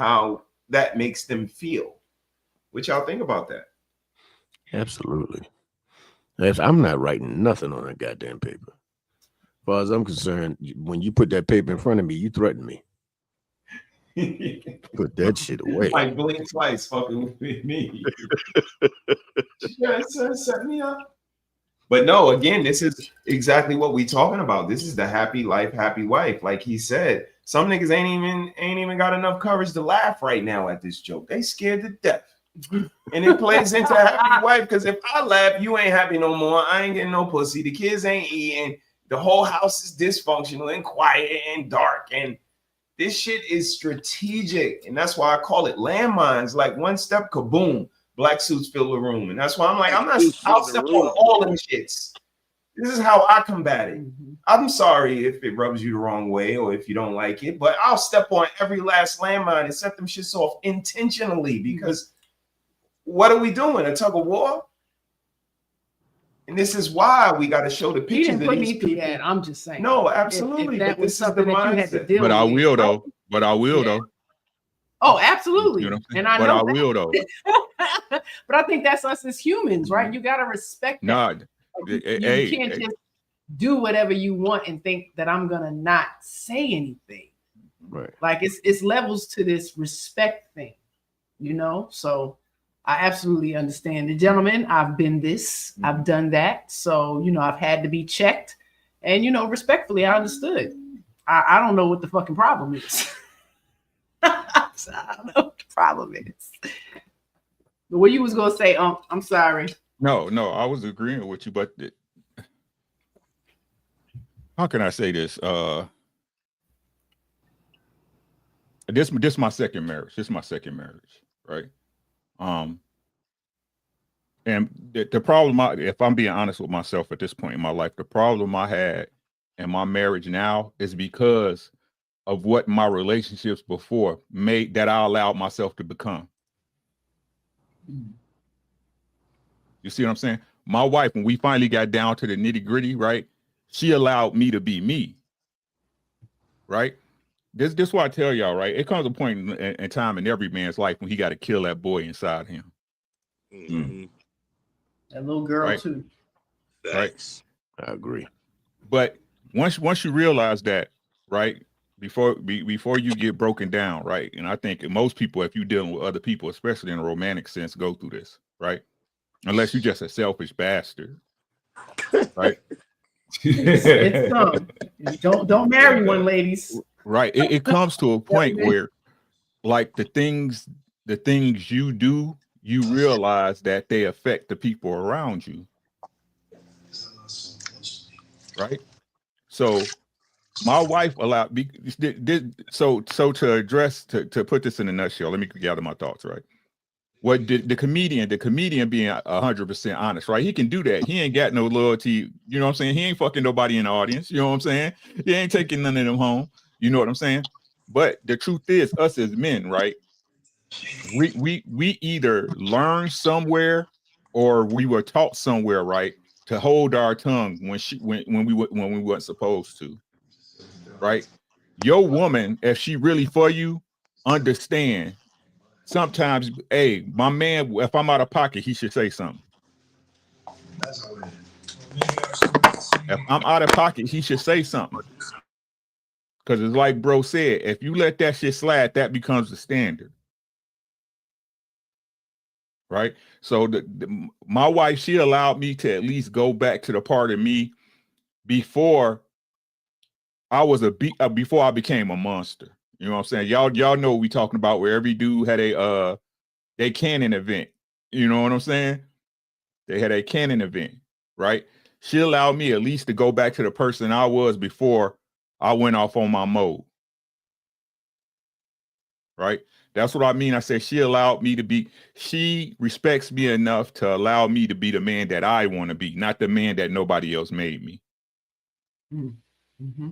how that makes them feel. What y'all think about that? Absolutely. I'm not writing nothing on that goddamn paper. As far as I'm concerned, when you put that paper in front of me, you threaten me. Put that shit away. Like blink twice, fucking with me. Set me up. But no, again, this is exactly what we talking about. This is the happy life, happy wife. Like he said, some niggas ain't even got enough courage to laugh right now at this joke. They scared to death. And it plays into happy wife, because if I laugh, you ain't happy no more. I ain't getting no pussy. The kids ain't eating. The whole house is dysfunctional and quiet and dark. And this shit is strategic. And that's why I call it landmines. Like one step, kaboom, black suits fill the room. And that's why I'm like, I'll step on all them shits. This is how I combat it. I'm sorry if it rubs you the wrong way or if you don't like it, but I'll step on every last landmine and set them shits off intentionally, because what are we doing? A tug of war? And this is why we got to show the pictures. You didn't put me through that. I'm just saying. No, absolutely. If that was something that you had to deal with. But I will though. But I will though. Oh, absolutely. You know, and I know. But I will though. But I think that's us as humans, right? You got to respect that. You can't just do whatever you want and think that I'm gonna not say anything. Right. Like it's levels to this respect thing, you know. So I absolutely understand. The gentleman, I've been this, I've done that. So, you know, I've had to be checked. And, you know, respectfully, I understood. I don't know what the fucking problem is. I don't know what the problem is. But what you was going to say, I'm sorry. No, I was agreeing with you, but how can I say this? This is my second marriage. This is my second marriage, right? And the problem, if I'm being honest with myself at this point in my life, the problem I had in my marriage now is because of what my relationships before made that I allowed myself to become. You see what I'm saying? My wife, when we finally got down to the nitty gritty, right? She allowed me to be me, right? This is why I tell y'all, right? It comes a point in time in every man's life when he got to kill that boy inside him. Mm-hmm. That little girl too. Right. I agree. But once you realize that, right, before you get broken down, right? And I think most people, if you're dealing with other people, especially in a romantic sense, go through this, right? Unless you're just a selfish bastard, right? Don't marry one, ladies. Right. It comes to a point where, like, the things you do, you realize that they affect the people around you. Right. So my wife allowed me. So to address, to put this in a nutshell, let me gather my thoughts. Right. What did the comedian being 100% honest, right? He can do that. He ain't got no loyalty. You know what I'm saying? He ain't fucking nobody in the audience. You know what I'm saying? He ain't taking none of them home. You know what I'm saying? But the truth is, us as men, right? We either learn somewhere or we were taught somewhere, right, to hold our tongue when we weren't supposed to, right? Your woman, if she really for you, understand. Sometimes, hey, my man, if I'm out of pocket, he should say something. If I'm out of pocket, he should say something. Because it's like bro said, if you let that shit slide, that becomes the standard. Right? So my wife, she allowed me to at least go back to the part of me before I was before I became a monster. You know what I'm saying? Y'all know what we talking about, where every dude had a canon event. You know what I'm saying? They had a canon event, right? She allowed me at least to go back to the person I was before I went off on my mode. Right? That's what I mean. I said she allowed me to be, she respects me enough to allow me to be the man that I want to be, not the man that nobody else made me. Mm-hmm.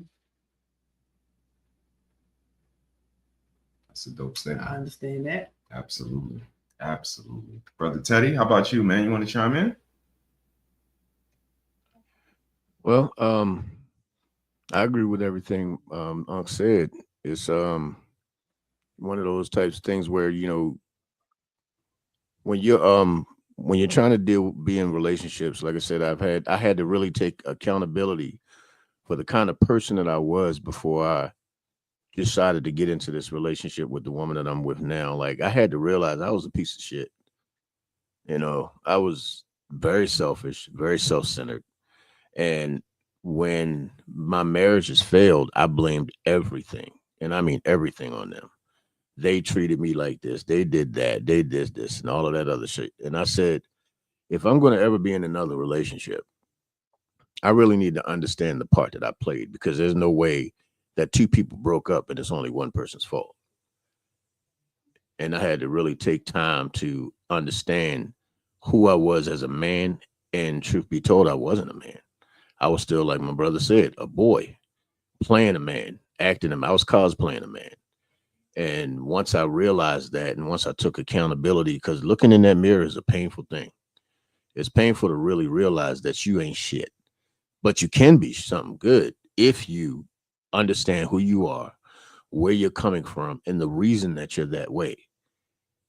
That's a dope statement. I understand that. Absolutely. Absolutely. Brother Teddy, how about you, man? You want to chime in? Well, I agree with everything Unc said. It's one of those types of things where, you know, when you're trying to be in relationships, like I said, I had to really take accountability for the kind of person that I was before I decided to get into this relationship with the woman that I'm with now. Like, I had to realize I was a piece of shit. You know, I was very selfish, very self-centered. And when my marriages failed, I blamed everything. And I mean everything on them. They treated me like this. They did that. They did this and all of that other shit. And I said, if I'm going to ever be in another relationship, I really need to understand the part that I played, because there's no way that two people broke up and it's only one person's fault. And I had to really take time to understand who I was as a man. And truth be told, I wasn't a man. I was still, like my brother said, a boy, playing a man, acting him. I was cosplaying a man. And once I realized that, and once I took accountability, because looking in that mirror is a painful thing. It's painful to really realize that you ain't shit, but you can be something good if you understand who you are, where you're coming from, and the reason that you're that way.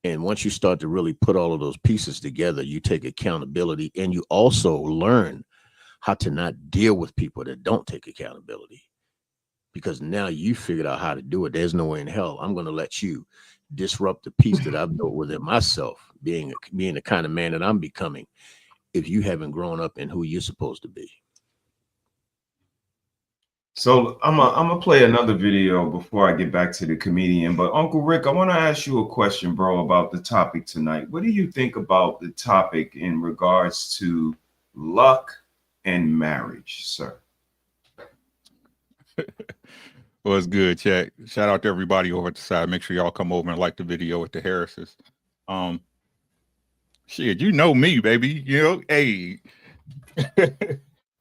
And once you start to really put all of those pieces together, you take accountability, and you also learn how to not deal with people that don't take accountability. Because now you figured out how to do it. There's no way in hell I'm going to let you disrupt the piece that I've built within myself, being the kind of man that I'm becoming, if you haven't grown up in who you're supposed to be. So I'm gonna play another video before I get back to the comedian. But Uncle Rick, I want to ask you a question, bro, about the topic tonight. What do you think about the topic in regards to luck and marriage, sir? Well, it's good, chat. Shout out to everybody over at the side. Make sure y'all come over and like the video with the Harrises. Shit, you know me, baby. You know, hey,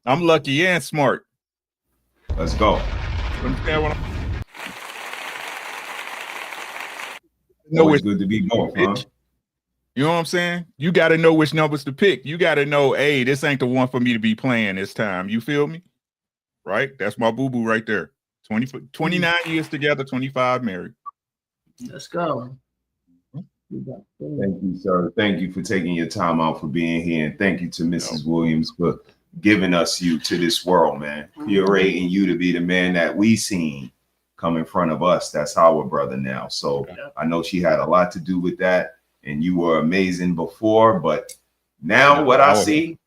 I'm lucky and smart. Let's go. Understand what Always good to be both, huh? You know what I'm saying? You got to know which numbers to pick. You got to know, hey, this ain't the one for me to be playing this time. You feel me? Right? That's my boo-boo right there. 29 years together, 25 married. Let's go. Thank you, sir. Thank you for taking your time out for being here. And thank you to Mrs. Williams for giving us you to this world, man. Curating you to be the man that we seen come in front of us. That's our brother now. So I know she had a lot to do with that. And you were amazing before, but now what I see,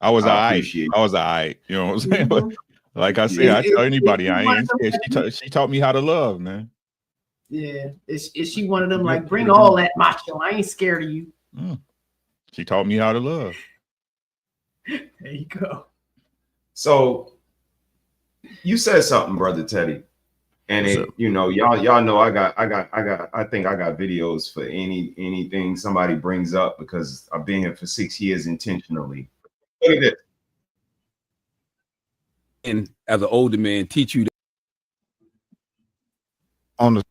I was all right. appreciate I was all right. You know what I'm saying? Like I said, I tell anybody I ain't scared. She taught me how to love, man. Yeah. Is she one of them like, bring all that macho? I ain't scared of you. She taught me how to love. There you go. So you said something, brother Teddy. And it, you know, y'all know I think I got videos for anything somebody brings up, because I've been here for 6 years intentionally. Look at this. And as an older man, teach you on the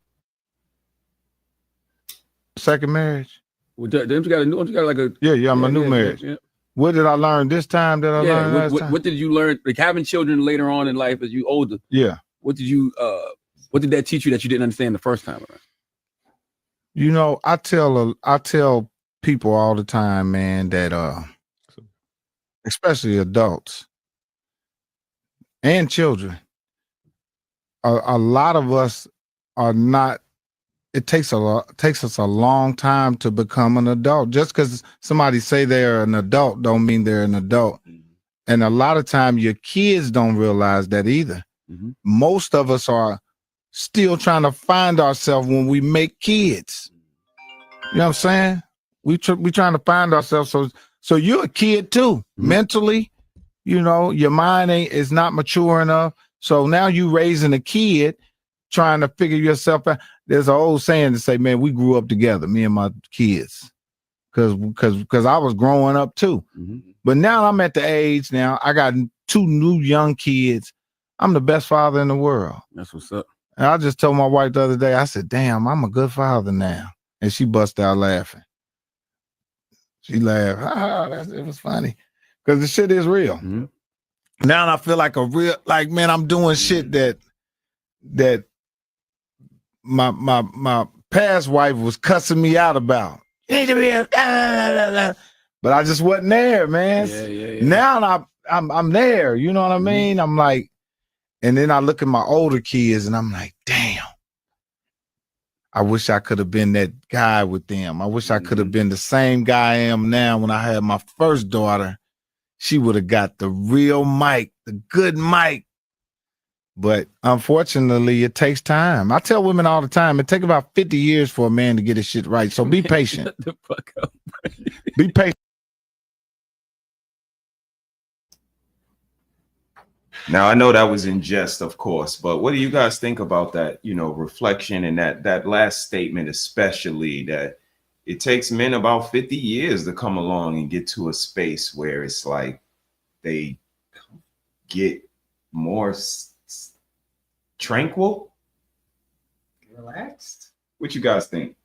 second marriage. Well, you got like a my new marriage. Yeah. What did I learn this time that I learned last time? What did you learn? Like having children later on in life as you older. Yeah. What did that teach you that you didn't understand the first time around? You know, I tell people all the time, man, that especially adults and children, a lot of us are not. It takes us a long time to become an adult. Just because somebody say they're an adult don't mean they're an adult. And a lot of time your kids don't realize that either. Most of us are still trying to find ourselves when we make kids. You know what I'm saying? We trying to find ourselves. So you're a kid too, mentally. You know, your mind is not mature enough. So now you raising a kid, trying to figure yourself out. There's an old saying to say, man, we grew up together, me and my kids, because I was growing up too. But now I'm at the age now, I got 2 new young kids. I'm the best father in the world. That's what's up. And I just told my wife the other day, I said, damn, I'm a good father now. And she bust out laughing. She laughed. It was funny. Because the shit is real. Now I feel like man, I'm doing shit that my past wife was cussing me out about. You need to be a but I just wasn't there, man. Yeah. Now I'm there. You know what I mean? I'm like, and then I look at my older kids and I'm like, damn. I wish I could have been that guy with them. I wish I could have been the same guy I am now. When I had my first daughter, she would have got the real Mike, the good Mike. But unfortunately, it takes time. I tell women all the time, it takes about 50 years for a man to get his shit right. So be patient. Shut the fuck up. Be patient. Now I know that was in jest, of course, but what do you guys think about that? You know, reflection and that last statement, especially that it takes men about 50 years to come along and get to a space where it's like they get more tranquil, Relaxed. What you guys think?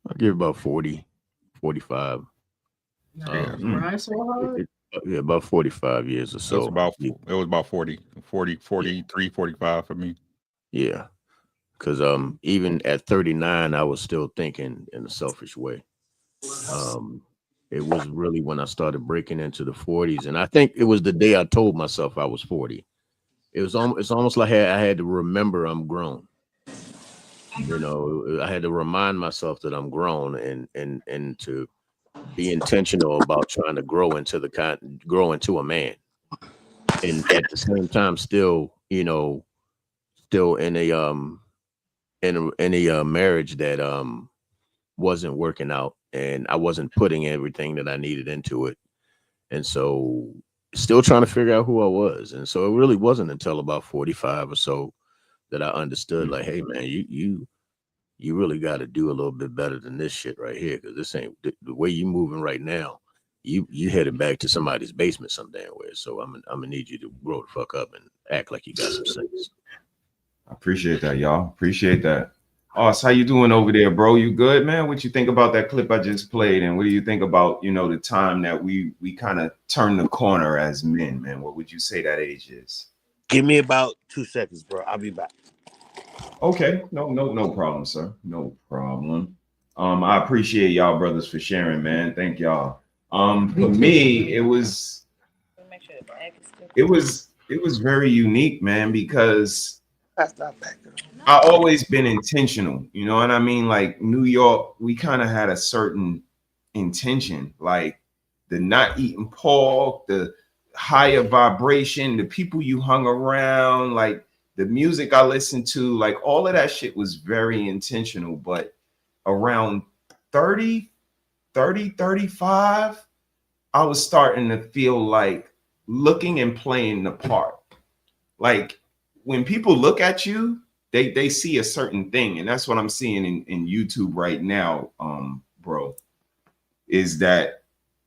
I'll give about 40, 45. Right, so hard. Yeah, about 45 years or so. It was about 40, 43, 45 for me. Yeah. Because even at 39, I was still thinking in a selfish way. It was really when I started breaking into the 40s. And I think it was the day I told myself I was 40. It's almost like I had to remember I'm grown. You know, I had to remind myself that I'm grown and to be intentional about trying to grow into a man. And at the same time, still in a marriage that wasn't working out, and I wasn't putting everything that I needed into it. And so still trying to figure out who I was. And so it really wasn't until about 45 or so that I understood, like, hey man, you really got to do a little bit better than this shit right here, because this ain't the way you moving right now. You headed back to somebody's basement some damn way. So I'm gonna need you to grow the fuck up and act like you got some sense. I appreciate that, y'all. Appreciate that. Oz, how you doing over there, bro? You good, man? What you think about that clip I just played, and what do you think about, you know, the time that we kind of turned the corner as men, man? What would you say that age is? Give me about 2 seconds, bro. I'll be back. Okay, no problem, sir. No problem. I appreciate y'all brothers for sharing, man. Thank y'all. For me, it was very unique, man, because That's not back. I always been intentional, you know what I mean? Like New York, we kind of had a certain intention, like the not eating pork, the higher vibration, the people you hung around, like the music I listened to, like all of that shit was very intentional. But around 35, I was starting to feel like looking and playing the part. Like when people look at you, they see a certain thing, and that's what I'm seeing in YouTube right now, bro, is that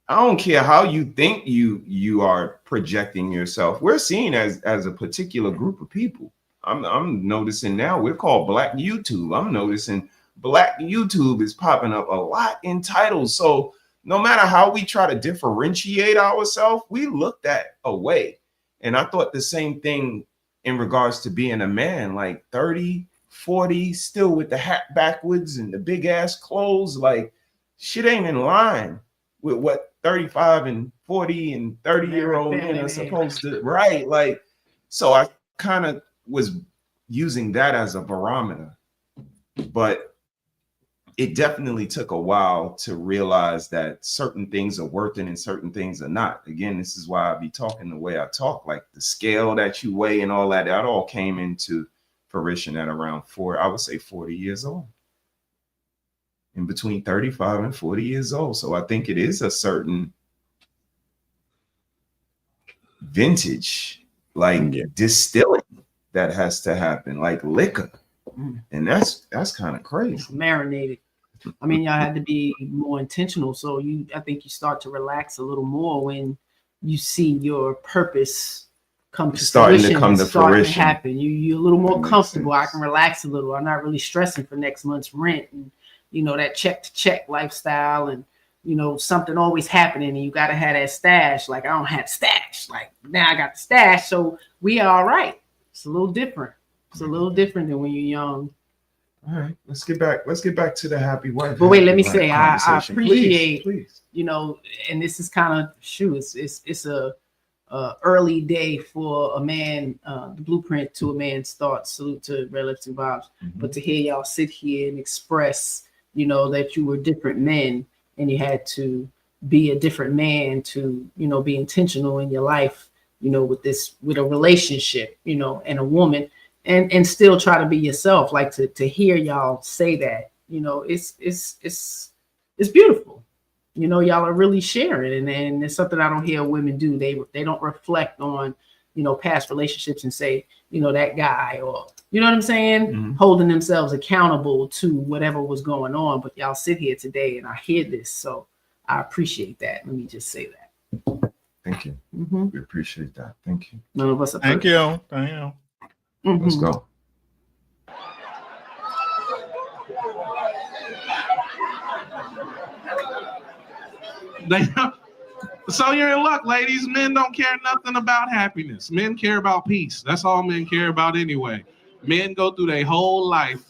I don't care how you think you are projecting yourself. We're seen as a particular group of people. I'm noticing now we're called Black YouTube. I'm noticing Black YouTube is popping up a lot in titles. So no matter how we try to differentiate ourselves, we looked at away. And I thought the same thing in regards to being a man, like 30, 40, still with the hat backwards and the big ass clothes. Like shit ain't in line with what 35 and 40 and 30-year-old men are supposed to, right? Like, so I kind of was using that as a barometer, but it definitely took a while to realize that certain things are worth it and certain things are not. Again, this is why I be talking the way I talk, like the scale that you weigh and all that all came into fruition at around 40 years old. In between 35 and 40 years old. So I think it is a certain vintage, like distilling that has to happen, like liquor. And that's kind of crazy. Marinated. I mean, y'all had to be more intentional. So I think you start to relax a little more when you see your purpose come to happen. You're a little more comfortable. I can relax a little. I'm not really stressing for next month's rent and, you know, that check to check lifestyle, and, you know, something always happening and you got to have that stash. Like I don't have stash. Like now I got the stash. So we are all right. It's a little different. It's a little different than when you're young. All right, let's get back to the happy wife. But wait, let me happy say, life I conversation. appreciate, please. you know, and this is kind of it's a early day for a man, the blueprint to a man's thoughts. Salute to Relative Vibes. But to hear y'all sit here and express, you know, that you were different men and you had to be a different man to, you know, be intentional in your life, you know, with a relationship, you know, and a woman, and still try to be yourself. Like to hear y'all say that, you know, it's beautiful. You know, y'all are really sharing, and it's something I don't hear women do. They don't reflect on, you know, past relationships and say, you know, that guy, or you know what I'm saying, holding themselves accountable to whatever was going on. But y'all sit here today, and I hear this, so I appreciate that. Let me just say that. Thank you. We appreciate that. Thank you. None of us are Thank perfect. you. Thank you. Let's go. So you're in luck, ladies. Men don't care nothing about happiness. Men care about peace. That's all men care about anyway. Men go through their whole life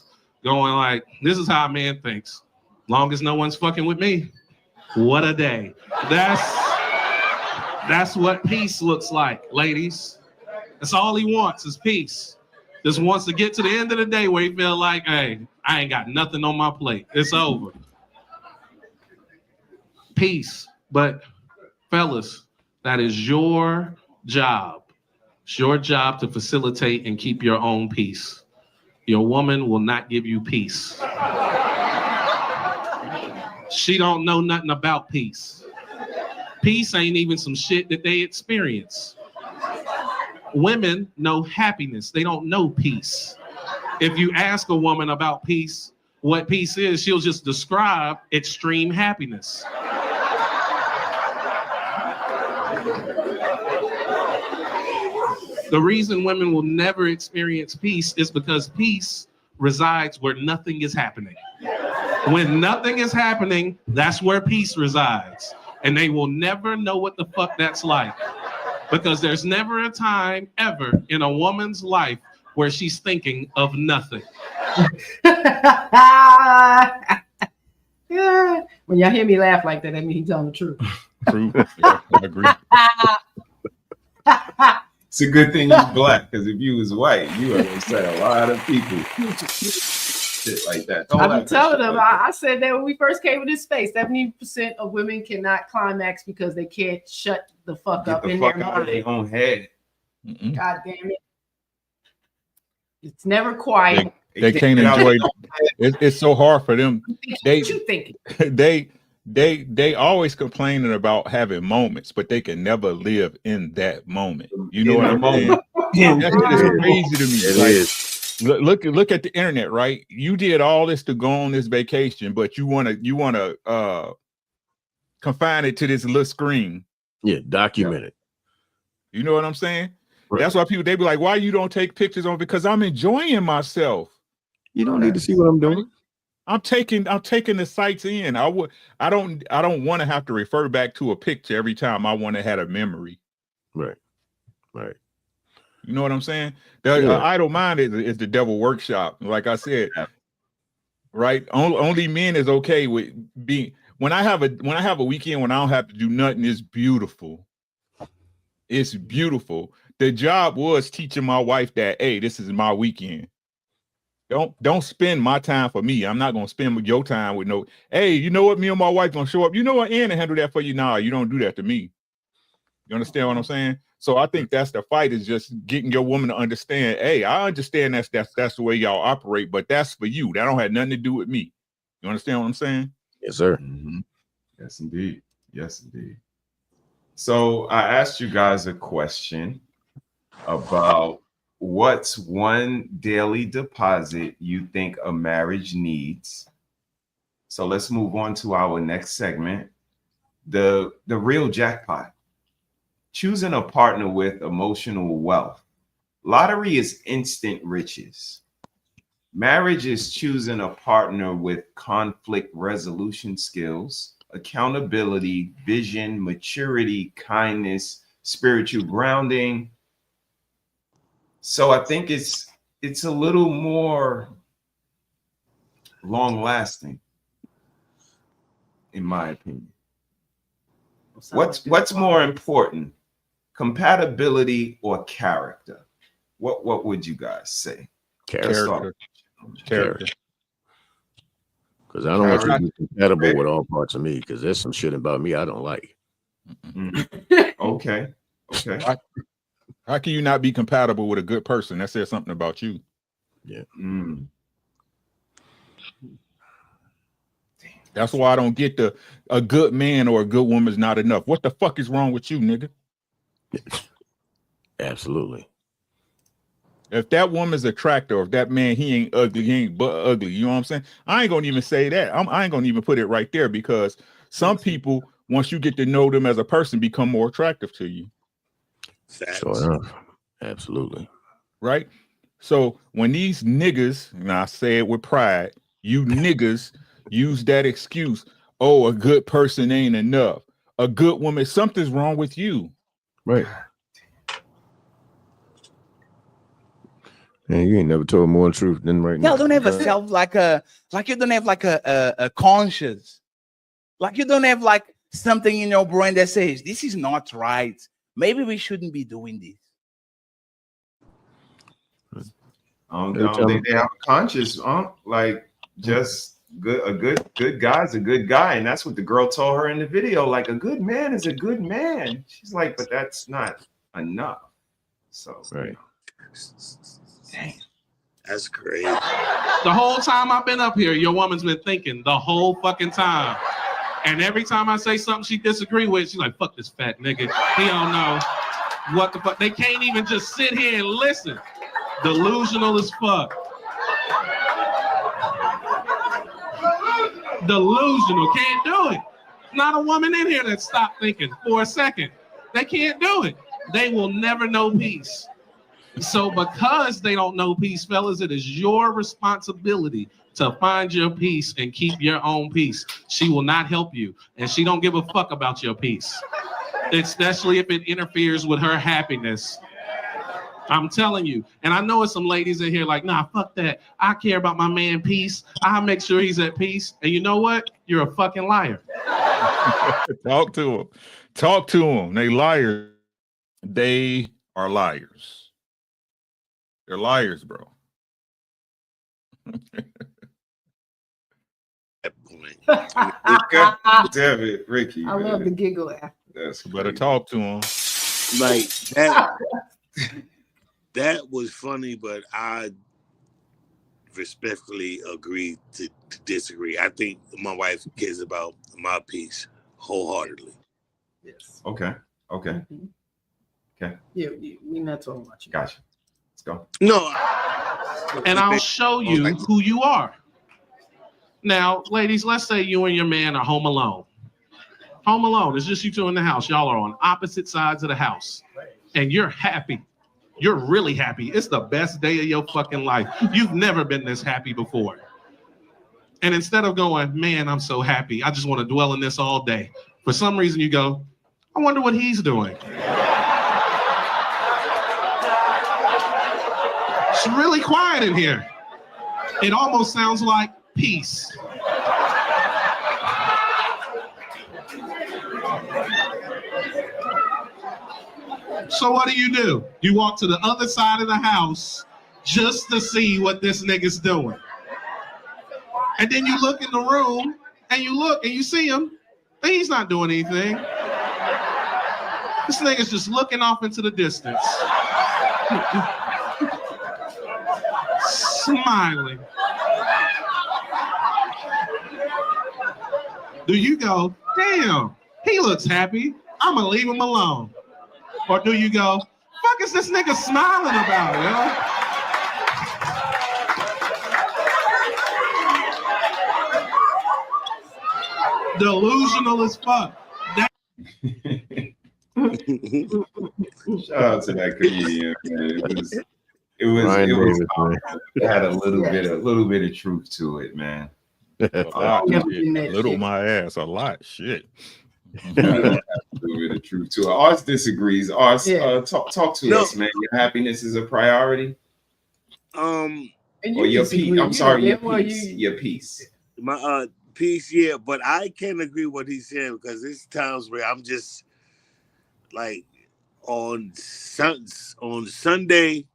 going like, this is how a man thinks. Long as no one's fucking with me, what a day. That's what peace looks like, ladies. That's all he wants is peace. Just wants to get to the end of the day where he feel like, hey, I ain't got nothing on my plate. It's over. Peace. But fellas, that is your job. It's your job to facilitate and keep your own peace. Your woman will not give you peace. She don't know nothing about peace. Peace ain't even some shit that they experience. Women know happiness. They don't know peace. If you ask a woman about peace, what peace is, she'll just describe extreme happiness. The reason women will never experience peace is because peace resides where nothing is happening. When nothing is happening, that's where peace resides. And they will never know what the fuck that's like. Because there's never a time ever in a woman's life where she's thinking of nothing. Yeah. When y'all hear me laugh like that means he's telling the truth. True. Yeah, I agree. It's a good thing you're black, because if you was white, you would have said a lot of people shit like that. I've been telling them, I said that when we first came to this space, 70% of women cannot climax because they can't shut the fuck up in their mind. Own head. God damn it. It's never quiet. They can't enjoy it. It's so hard for them. What you thinking? They always complaining about having moments, but they can never live in that moment. You know what I'm saying? That shit is crazy to me. It like, is. Look at the internet, right? You did all this to go on this vacation, but you wanna confine it to this little screen. Yeah, document it. You know what I'm saying? Right. That's why they be like, why you don't take pictures on? Because I'm enjoying myself. You don't need to see what I'm doing. I'm taking the sights in. I don't want to have to refer back to a picture every time I want to have a memory. Right. You know what I'm saying? The idle mind is the devil workshop. Like I said, right? Only men is okay with being. When I have a weekend when I don't have to do nothing, it's beautiful. It's beautiful. The job was teaching my wife that, hey, this is my weekend. Don't spend my time for me. I'm not gonna spend your time with no. Hey, you know what? Me and my wife gonna show up. You know what? Ann handle that for you. Nah, you don't do that to me. You understand what I'm saying? So I think that's the fight, is just getting your woman to understand. Hey, I understand that's the way y'all operate, but that's for you. That don't have nothing to do with me. You understand what I'm saying? Yes, sir. Yes, indeed. Yes, indeed. So I asked you guys a question about what's one daily deposit you think a marriage needs. So let's move on to our next segment, the real jackpot. Choosing a partner with emotional wealth. Lottery is instant riches. Marriage is choosing a partner with conflict resolution skills, accountability, vision, maturity, kindness, spiritual grounding. So I think it's a little more long lasting, in my opinion? What's more important, compatibility or character? What would you guys say? Character. Because I don't want you to be compatible with all parts of me, because there's some shit about me I don't like. Okay. How can you not be compatible with a good person? That says something about you. Yeah. That's why I don't get a good man or a good woman is not enough. What the fuck is wrong with you, nigga? Absolutely. If that woman's attractive, or if that man, he ain't ugly, he ain't but ugly. You know what I'm saying? I ain't gonna even say that. I ain't gonna even put it right there, because some people, once you get to know them as a person, become more attractive to you. Sure enough. Absolutely. Right? So when these niggas, and I say it with pride, you niggas use that excuse, oh, a good person ain't enough. A good woman, something's wrong with you. Right. Man, you ain't never told more truth than right now. Y'all don't have a self you don't have like a conscience. Like you don't have like something in your brain that says this is not right. Maybe we shouldn't be doing this. I don't think they have a conscience, like just a good guy's a good guy, and that's what the girl told her in the video. Like, a good man is a good man. She's like, but that's not enough. So right. Dang, that's great. The whole time I've been up here, your woman's been thinking the whole fucking time. And every time I say something she disagree with, she's like, fuck this fat nigga. He don't know what the fuck. They can't even just sit here and listen. Delusional as fuck. Delusional. Can't do it. Not a woman in here that stopped thinking for a second. They can't do it. They will never know peace. So because they don't know peace, fellas, it is your responsibility to find your peace and keep your own peace. She will not help you, and she don't give a fuck about your peace, especially if it interferes with her happiness. I'm telling you. And I know it's some ladies in here like, nah, fuck that. I care about my man peace. I'll make sure he's at peace. And you know what? You're a fucking liar. Talk to them. Talk to them. They liars. They are liars. They're liars, bro. Damn it, Ricky. I love the giggle after. That's better talk to him. Like that. That was funny, but I respectfully agree to disagree. I think my wife cares about my peace wholeheartedly. Yes. Okay. Okay. Okay. Yeah, we're not talking about you. Gotcha. Let's go. No. And I'll show you who you are. Now, ladies, let's say you and your man are home alone. Home alone. It's just you two in the house. Y'all are on opposite sides of the house. And you're happy. You're really happy. It's the best day of your fucking life. You've never been this happy before. And instead of going, man, I'm so happy, I just want to dwell in this all day. For some reason you go, I wonder what he's doing. It's really quiet in here. It almost sounds like peace. So what do? You walk to the other side of the house just to see what this nigga's doing. And then you look in the room and you look and you see him and he's not doing anything. This nigga's just looking off into the distance. Smiling. Do you go, damn, he looks happy. I'm gonna leave him alone. Or do you go, fuck is this nigga smiling about, yo? Delusional as fuck. Shout out to that comedian, man. It had a little bit of truth to it, man. A little my ass, a lot. Shit. A little bit of truth to it. Ars disagrees. Ars, talk to us, man. Your happiness is a priority. And Or your disagree, piece. I'm sorry, your well, piece. Your piece. My piece, yeah, but I can't agree with what he's saying because there's times where I'm just like on Sunday,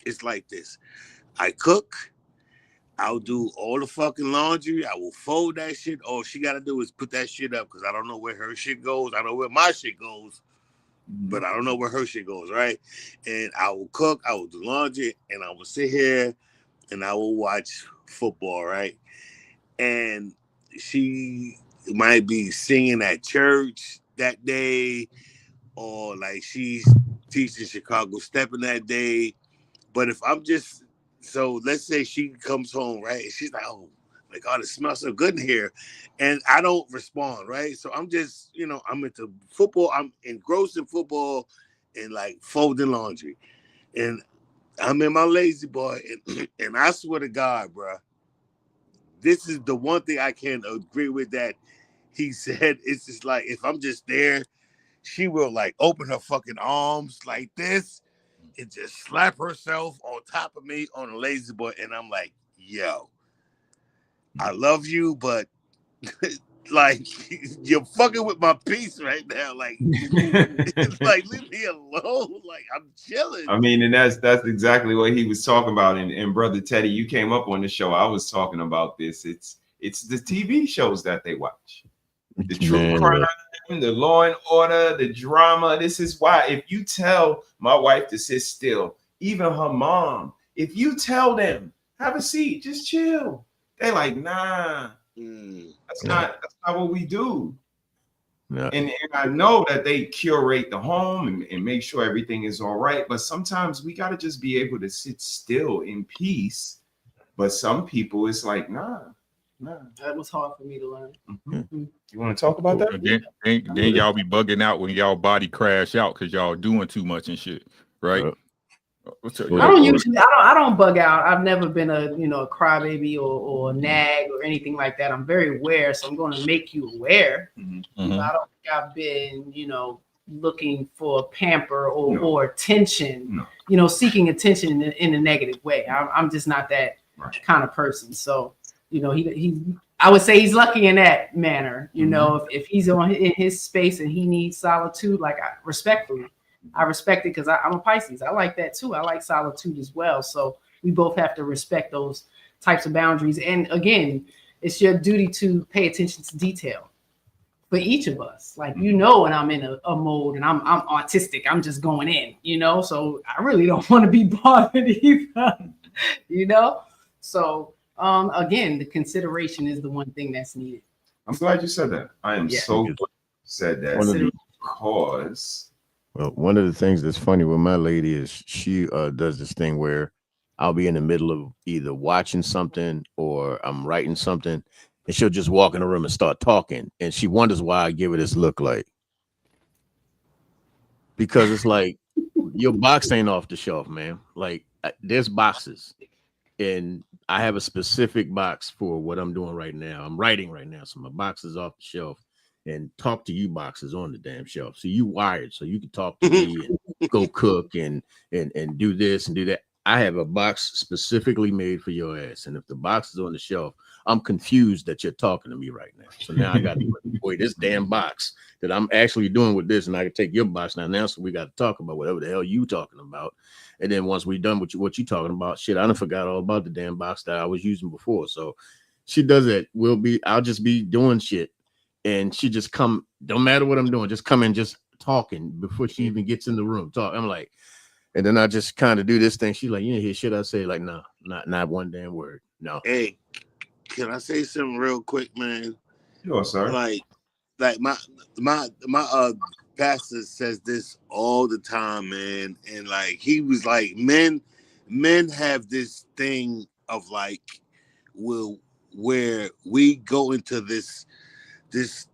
it's like this. I cook, I'll do all the fucking laundry, I will fold that shit. All she gotta do is put that shit up because I don't know where her shit goes. I know where my shit goes, but I don't know where her shit goes, right? And I will cook, I will do laundry, and I will sit here and I will watch football, right? And she might be singing at church that day, or like she's teaching Chicago stepping that day. But if I'm just, so let's say she comes home, right? And she's like, oh my God, it smells so good in here. And I don't respond, right? So I'm just, I'm into football. I'm engrossed in football and like folding laundry. And I'm in my lazy boy. And I swear to God, bro, this is the one thing I can agree with that he said. It's just like, if I'm just there, she will like open her fucking arms like this and just slap herself on top of me on a lazy boy. And I'm like, yo, I love you, but like you're fucking with my peace right now. Like, it's like, leave me alone. Like, I'm chilling. I mean, and that's exactly what he was talking about. And Brother Teddy, you came up on the show. I was talking about this. It's the TV shows that they watch. The true crime, the Law and Order, the drama. This is why if you tell my wife to sit still, even her mom, if you tell them, have a seat, just chill, they're like, nah, that's not what we do. Yeah. And I know that they curate the home and make sure everything is all right. But sometimes we got to just be able to sit still in peace. But some people, it's like, nah. That was hard for me to learn. Mm-hmm. You want to talk about that? Then y'all be bugging out when y'all body crash out because y'all doing too much and shit, right? I don't bug out. I've never been a crybaby or a nag or anything like that. I'm very aware, so I'm going to make you aware. Mm-hmm. I don't think I've been looking for pamper or attention. Seeking attention in a negative way. I'm just not that kind of person. So. I would say he's lucky in that manner. If he's in his space and he needs solitude, like I respect it because I'm a Pisces. I like that too. I like solitude as well. So we both have to respect those types of boundaries. And again, it's your duty to pay attention to detail for each of us. Like, when I'm in a mode and I'm autistic, I'm just going in, so I really don't want to be bothered either, So again, the consideration is the one thing that's needed. I'm glad you said that. I am so glad you said that because one of the things that's funny with my lady is she does this thing where I'll be in the middle of either watching something or I'm writing something, and she'll just walk in the room and start talking, and she wonders why I give her this look, like, because it's like your box ain't off the shelf, man. Like, there's boxes. And I have a specific box for what I'm doing right now. I'm writing right now, so my box is off the shelf, and talk to you box is on the damn shelf. So you wired, so you can talk to me and go cook and do this and do that. I have a box specifically made for your ass, and if the box is on the shelf, I'm confused that you're talking to me right now. So now I got to boy, this damn box that I'm actually doing with this, and I can take your box now. So we got to talk about whatever the hell you talking about. And then once we're done with what you talking about, shit, I done forgot all about the damn box that I was using before. So she does it. I'll just be doing shit, and she just come. Don't matter what I'm doing, just come in, just talking before she even gets in the room. Talk. I'm like, and then I just kind of do this thing. She's like, you didn't hear shit I say? Like, no, not one damn word. No. Hey, can I say something real quick, man? Sure, sir. Like my pastor says this all the time, man. And like, he was like, men have this thing of like, where we go into this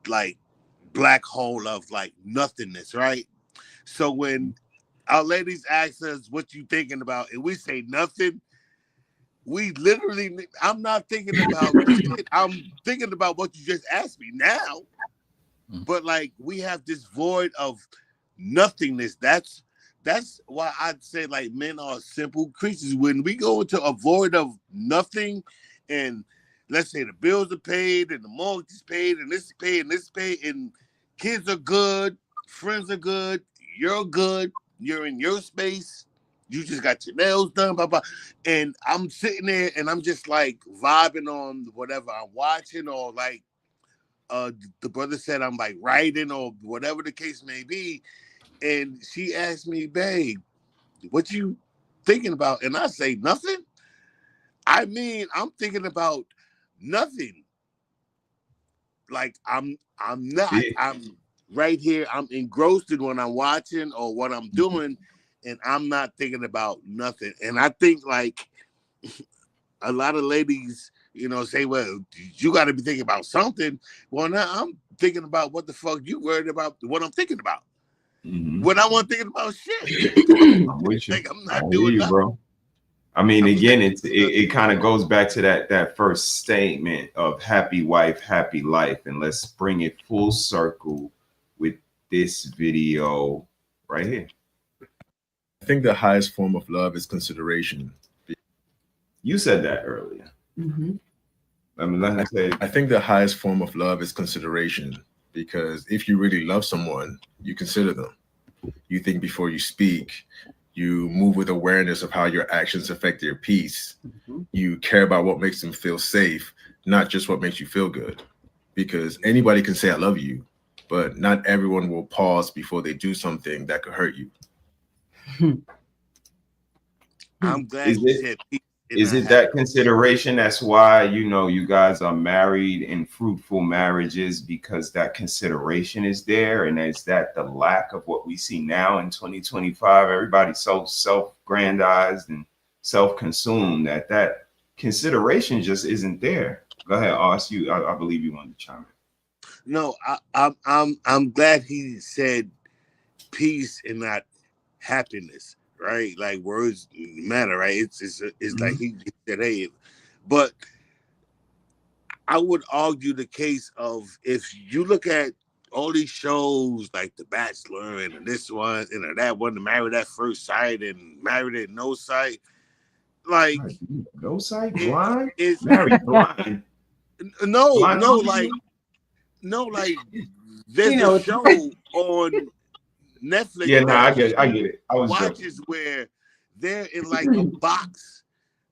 like black hole of like nothingness, right? So when our ladies ask us what you thinking about, and we say nothing, we literally, I'm not thinking about shit. I'm thinking about what you just asked me now. But like, we have this void of nothingness. That's that's why I'd say like men are simple creatures. When we go into a void of nothing, and let's say the bills are paid and the mortgage is paid and this is paid and this is paid and kids are good, friends are good, you're in your space, you just got your nails done, blah, blah. And I'm sitting there and I'm just like vibing on whatever I'm watching, or like the brother said, I'm like writing or whatever the case may be. And she asked me, babe, what you thinking about? And I say, nothing. I mean, I'm thinking about nothing. Like I'm not. Yeah. I'm right here. I'm engrossed in what I'm watching or what I'm doing, and I'm not thinking about nothing. And I think like a lot of ladies, you know, say, well, you got to be thinking about something. Well, now I'm thinking about what the fuck you worried about, what I'm thinking about. When I wasn't thinking about shit. I'm with you. Like, I'm I not hear doing you, nothing. bro. I mean, again, it kind of goes back to that first statement of happy wife, happy life. And let's bring it full circle with this video right here. I think the highest form of love is consideration. You said that earlier. I mean, let me say, I think the highest form of love is consideration, because if you really love someone, you consider them. You think before you speak. You move with awareness of how your actions affect their peace. You care about what makes them feel safe, not just what makes you feel good. Because anybody can say, I love you, but not everyone will pause before they do something that could hurt you. I'm glad you said peace. Is it that consideration? That's why, you know, you guys are married in fruitful marriages, because that consideration is there. And is that the lack of what we see now in 2025? Everybody's so self-grandized and self-consumed that consideration just isn't there. Go ahead, Oz. I believe you wanted to chime in. No, I'm glad he said peace and not happiness. Right, like words matter, right? It's like he said, hey, but I would argue the case of, if you look at all these shows like The Bachelor and this one and that one, Married at First Sight and Married at No Sight, like No Sight, blind, it's married blind. No, Blind like there's a show on Netflix. Yeah, no, I get it. I was watches joking. where they're in like a box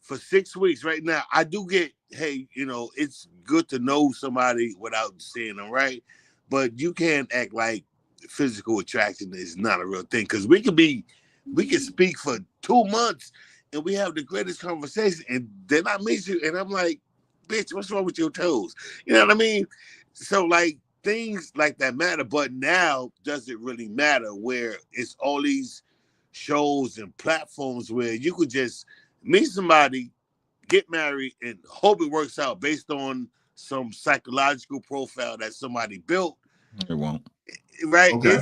for 6 weeks. Right now, I do get, hey, you know, it's good to know somebody without seeing them, right? But you can't act like physical attraction is not a real thing, because we can speak for 2 months and we have the greatest conversation, and then I meet you and I'm like, bitch, what's wrong with your toes? You know what I mean? So like, things like that matter, but now does it really matter, where it's all these shows and platforms where you could just meet somebody, get married, and hope it works out based on some psychological profile that somebody built. It won't. Right? Okay.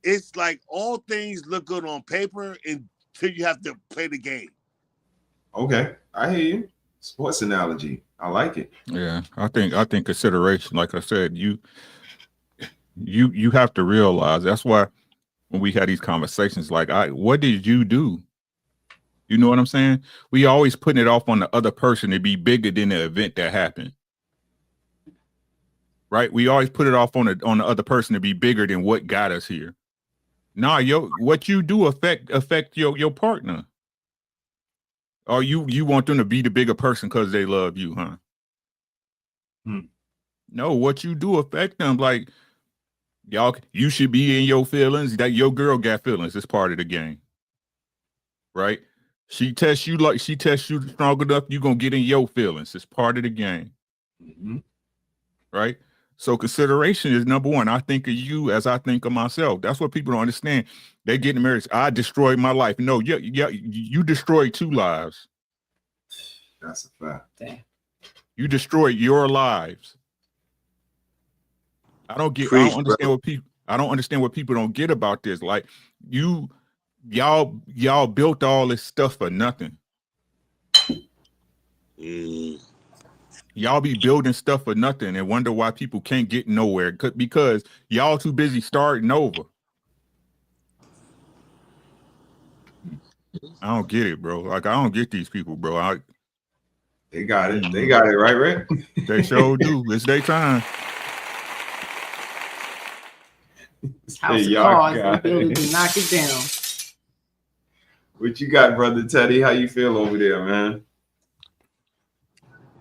It's like all things look good on paper until you have to play the game. Okay, I hear you. Sports analogy. I like it. Yeah, I think consideration, like I said, you have to realize. That's why when we had these conversations, like, what did you do? You know what I'm saying? We always putting it off on the other person to be bigger than the event that happened. Right? We always put it off on the other person to be bigger than what got us here. Nah, what you do affect your partner. Or you want them to be the bigger person because they love you, huh? No, what you do affect them. Like, y'all, you should be in your feelings. That your girl got feelings. It's part of the game. Right? She tests you strong enough, you're gonna get in your feelings. It's part of the game. Right? So consideration is number one. I think of you as I think of myself. That's what people don't understand. They get married. I destroyed my life. No, you destroyed 2 lives. That's a fact. Damn. You destroyed your lives. I don't understand what people don't get about this. Like, y'all built all this stuff for nothing. Y'all be building stuff for nothing and wonder why people can't get nowhere, because y'all too busy starting over. I don't get it, bro. Like I don't get these people, bro. They got it. They got it right, Rick. They sure do. It's their time. House of y'all cards, they got build it. it and knock it down. What you got, brother Teddy? How you feel over there, man?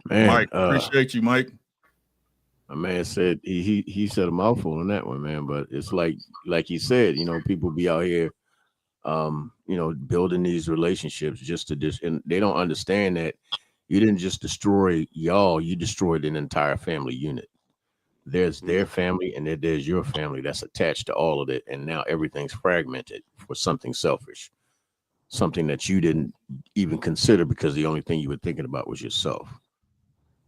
Man, Mike, appreciate you, Mike. My man said he said a mouthful on that one, man. But it's like he said, you know, people be out here, you know, building these relationships just to and they don't understand that you didn't just destroy y'all, you destroyed an entire family unit. There's their family and then there's your family that's attached to all of it, and now everything's fragmented for something selfish, something that you didn't even consider because the only thing you were thinking about was yourself.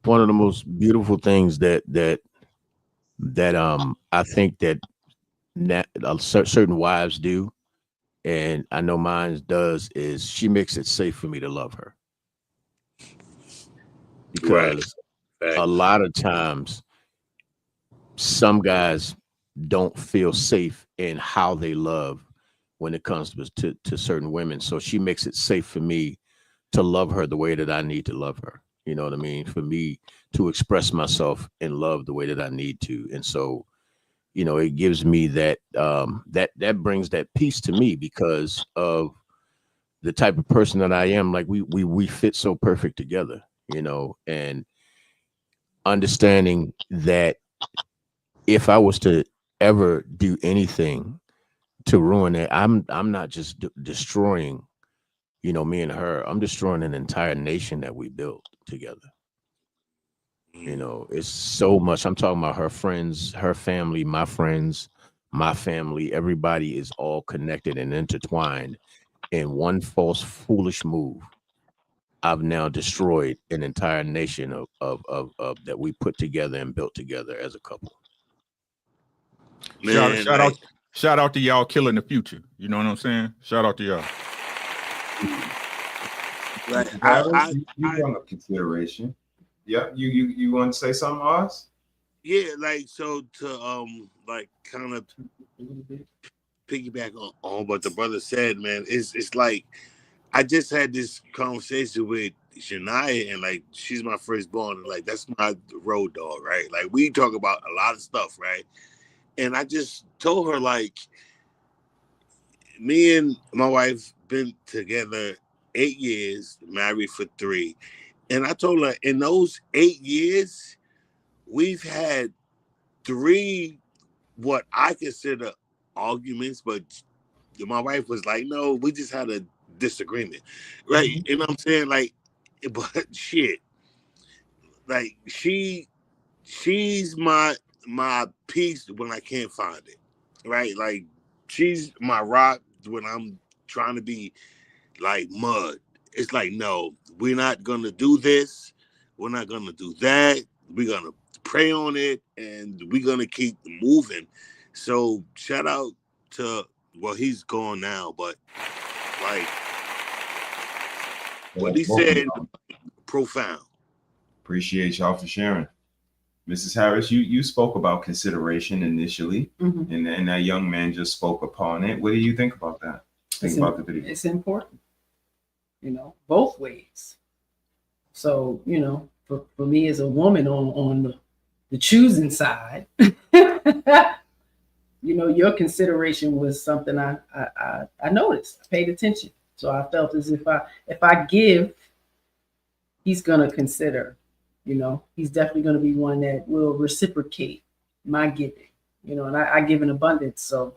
One of the most beautiful things that I think that certain wives do, and I know mine does, is she makes it safe for me to love her. Because a lot of times some guys don't feel safe in how they love when it comes to certain women. So she makes it safe for me to love her the way that I need to love her. You know what I mean? For me to express myself in love the way that I need to. And so, you know, it gives me that that brings that peace to me because of the type of person that I am. Like we fit so perfect together, you know, and understanding that if I was to ever do anything to ruin it, I'm not just destroying, you know, me and her. I'm destroying an entire nation that we built together. You know, it's so much. I'm talking about her friends, her family, my friends, my family. Everybody is all connected and intertwined. In one false, foolish move, I've now destroyed an entire nation of that we put together and built together as a couple. Man, Shout out to y'all killing the future. You know what I'm saying? Shout out to y'all. Like you brought up consideration. Yep. You want to say something, Oz? Yeah, like so to like kind of piggyback on what the brother said, man. It's like I just had this conversation with Shania, and like she's my firstborn, and like that's my road dog, right? Like we talk about a lot of stuff, right? And I just told her, like, me and my wife been together 8 years, married for 3. And I told her in those 8 years, we've had 3 what I consider arguments, but my wife was like, no, we just had a disagreement. Right? Mm-hmm. You know what I'm saying? Like, but shit. Like she's my peace when I can't find it. Right? Like she's my rock when I'm trying to be like mud. It's like, no, we're not gonna do this, we're not gonna do that, we're gonna pray on it, and we're gonna keep moving. So shout out to, well, he's gone now, but like what he said, profound. Appreciate y'all for sharing. Mrs. Harris, you spoke about consideration initially, mm-hmm. and that young man just spoke upon it. What do you think about that? About the video. It's important, you know, both ways. So, you know, for me as a woman on the choosing side, you know, your consideration was something I noticed, I paid attention. So I felt as if I give, he's gonna consider. You know, he's definitely going to be one that will reciprocate my giving, you know, and I give in abundance. So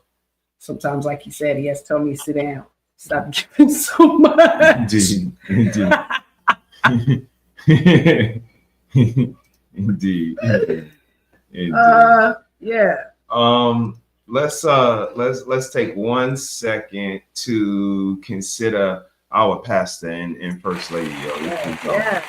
sometimes, like he said, he has to tell me to sit down, stop giving so much. Indeed. Yeah. Let's take 1 second to consider our pastor and first lady. Yeah.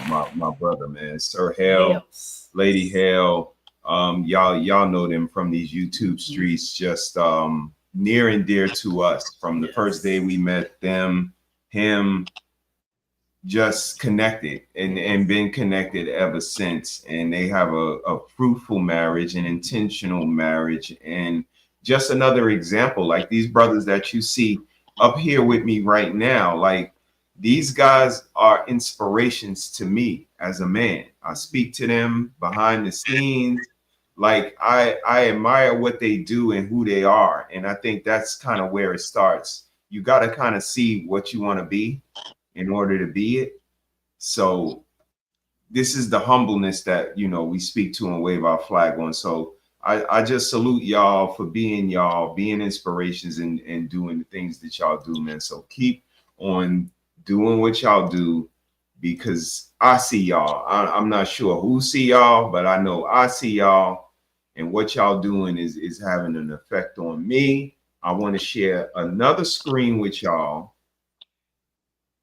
My brother, man, Sir Hale, Lady Hale. Y'all know them from these YouTube streets, just near and dear to us from the first day we met them, him, just connected and been connected ever since. And they have a fruitful marriage, an intentional marriage, and just another example, like these brothers that you see up here with me right now. Like, these guys are inspirations to me as a man. I speak to them behind the scenes. Like, I admire what they do and who they are. And I think that's kind of where it starts. You got to kind of see what you want to be in order to be it. So this is the humbleness that, you know, we speak to and wave our flag on. So I just salute y'all for being y'all, being inspirations and doing the things that y'all do, man. So keep on doing what y'all do, because I see y'all. I'm not sure who see y'all, but I know I see y'all, and what y'all doing is having an effect on me. I want to share another screen with y'all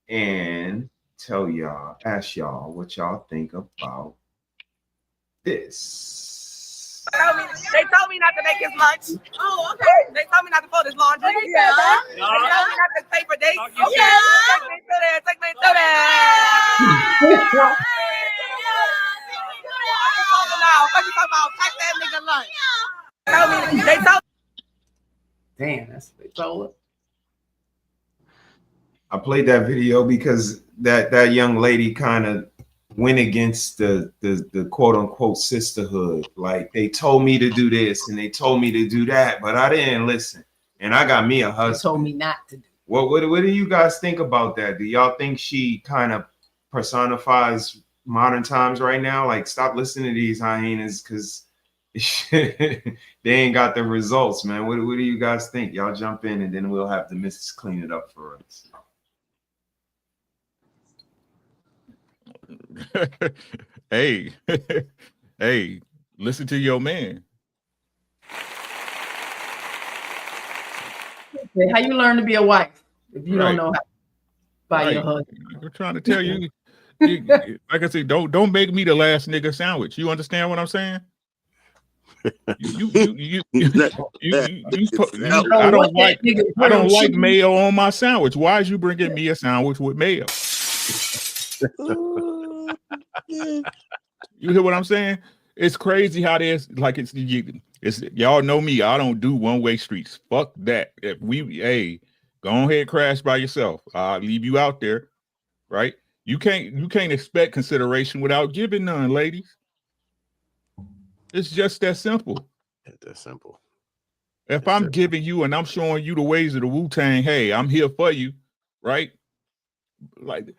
and tell y'all, ask y'all what y'all think about this. They told me not to make his lunch. Oh, okay. They told me not to fold his laundry. Yeah. They told me not to pay for dates. Okay. Take me to there. Take me to there. Pack that nigga lunch. They told. Damn, that's what they told her. I played that video because that young lady kind of went against the quote unquote sisterhood. Like, they told me to do this and they told me to do that, but I didn't listen. And I got me a husband. They told me not to do. What do you guys think about that? Do y'all think she kind of personifies modern times right now? Like, stop listening to these hyenas because they ain't got the results, man. What do you guys think? Y'all jump in and then we'll have the missus clean it up for us. Hey, hey, listen to your man. How you learn to be a wife if you don't know how by your Right. husband? I'm trying to tell you, like I said, don't make me the last nigga sandwich. You understand what I'm saying? I don't like mayo on my sandwich. Why is you bringing me a sandwich with mayo? You hear what I'm saying? It's crazy how there's like it's y'all know me. I don't do one-way streets. Fuck that. If go ahead, crash by yourself. I'll leave you out there, right? You can't expect consideration without giving none, ladies. It's just that simple. It's that simple. If I'm giving you and I'm showing you the ways of the Wu-Tang, hey, I'm here for you, right? Like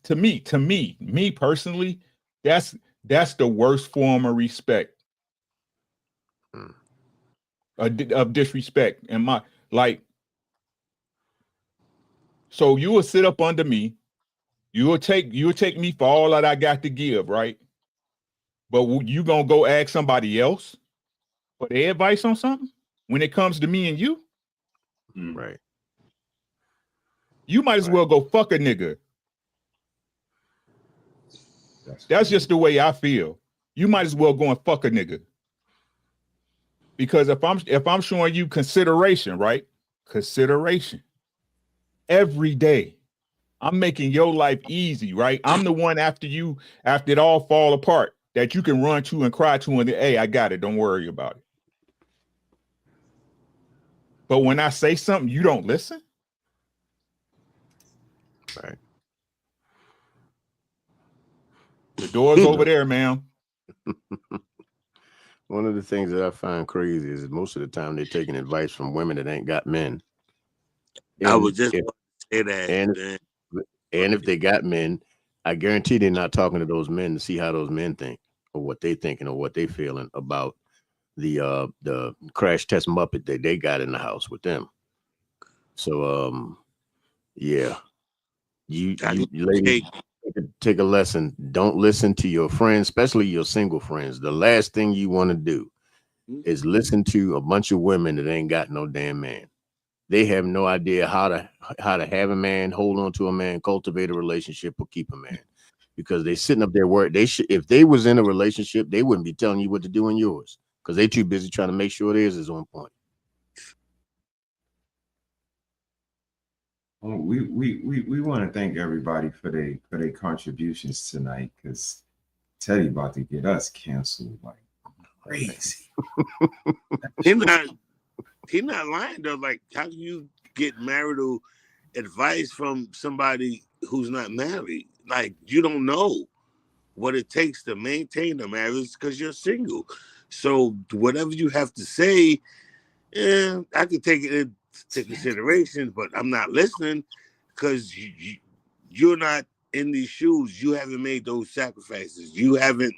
to me personally, that's the worst form of respect, of disrespect. And my so you will sit up under me, you will take me for all that I got to give, right? But you gonna go ask somebody else for their advice on something when it comes to me and you? Right. You might as well go fuck a nigga. That's just the way I feel. You might as well go and fuck a nigga. Because if I'm showing you consideration, right? Consideration every day. I'm making your life easy, right? I'm the one after it all fall apart that you can run to and cry to and hey, I got it. Don't worry about it. But when I say something, you don't listen. Right. The door's over there, ma'am. One of the things that I find crazy is most of the time they're taking advice from women that ain't got men. I was just going to say that. And if they got men, I guarantee they're not talking to those men to see how those men think or what they thinking or what they feeling about the crash test Muppet that they got in the house with them. So yeah, you ladies, take a lesson. Don't listen to your friends, especially your single friends. The last thing you want to do is listen to a bunch of women that ain't got no damn man. They have no idea how to have a man, hold on to a man, cultivate a relationship, or keep a man, because they sitting up there work. If they was in a relationship, they wouldn't be telling you what to do in yours because they too busy trying to make sure theirs is on point. Well, we want to thank everybody for their contributions tonight, because Teddy about to get us canceled like crazy. He's not lying though. Like, how do you get married to advice from somebody who's not married. Like, you don't know what it takes to maintain a marriage because you're single. So whatever you have to say, I can take it into consideration, but I'm not listening because you're not in these shoes. You haven't made those sacrifices. You haven't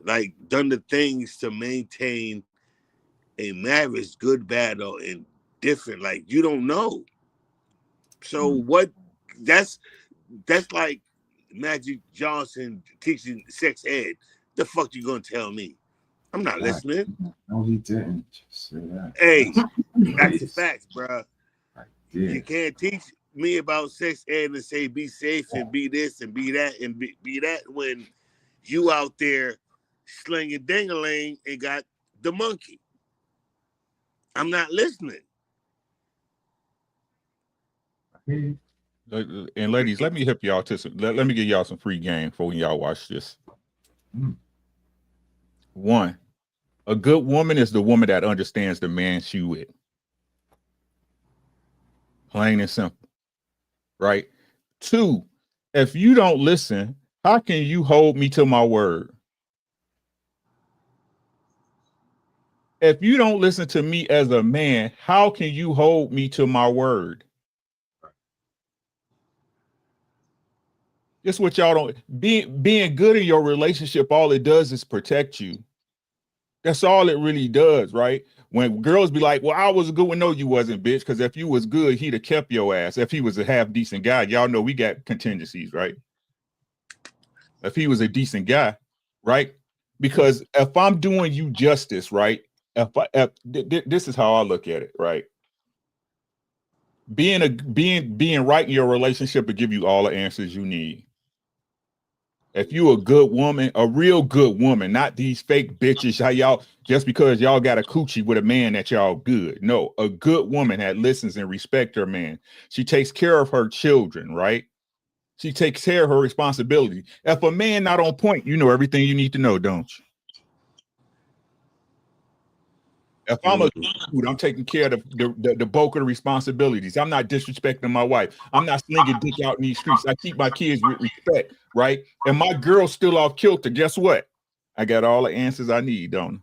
like done the things to maintain a marriage, good, bad, or indifferent. Like, you don't know. So what? That's like Magic Johnson teaching sex ed. The fuck you gonna tell me? I'm not listening. No, he didn't just say that. Hey, that's the facts, bro. Yeah. You can't teach me about sex ed and say be safe and be this and be that and be that when you out there slinging ding-a-ling and got the monkey. I'm not listening. And ladies, let me help y'all to some. Let me give y'all some free game for when y'all watch this. One, a good woman is the woman that understands the man she with. Plain and simple, right? Two, if you don't listen, how can you hold me to my word? If you don't listen to me as a man, how can you hold me to my word? It's what y'all don't being good in your relationship. All it does is protect you. That's all it really does, right? When girls be like, well, I was good. Well, no, you wasn't, bitch. Because if you was good, he'd have kept your ass. If he was a half decent guy, y'all know we got contingencies, right? If he was a decent guy, right? Because if I'm doing you justice, right? This is how I look at it, right? Being right in your relationship will give you all the answers you need. If you a good woman, a real good woman, not these fake bitches, how y'all just because y'all got a coochie with a man that y'all good. No, a good woman that listens and respects her man. She takes care of her children, right? She takes care of her responsibility. If a man not on point, you know everything you need to know, don't you? If I'm a dude, I'm taking care of the bulk of the responsibilities. I'm not disrespecting my wife. I'm not slinging dick out in these streets. I keep my kids with respect, right? And my girl's still off kilter. Guess what? I got all the answers I need, don't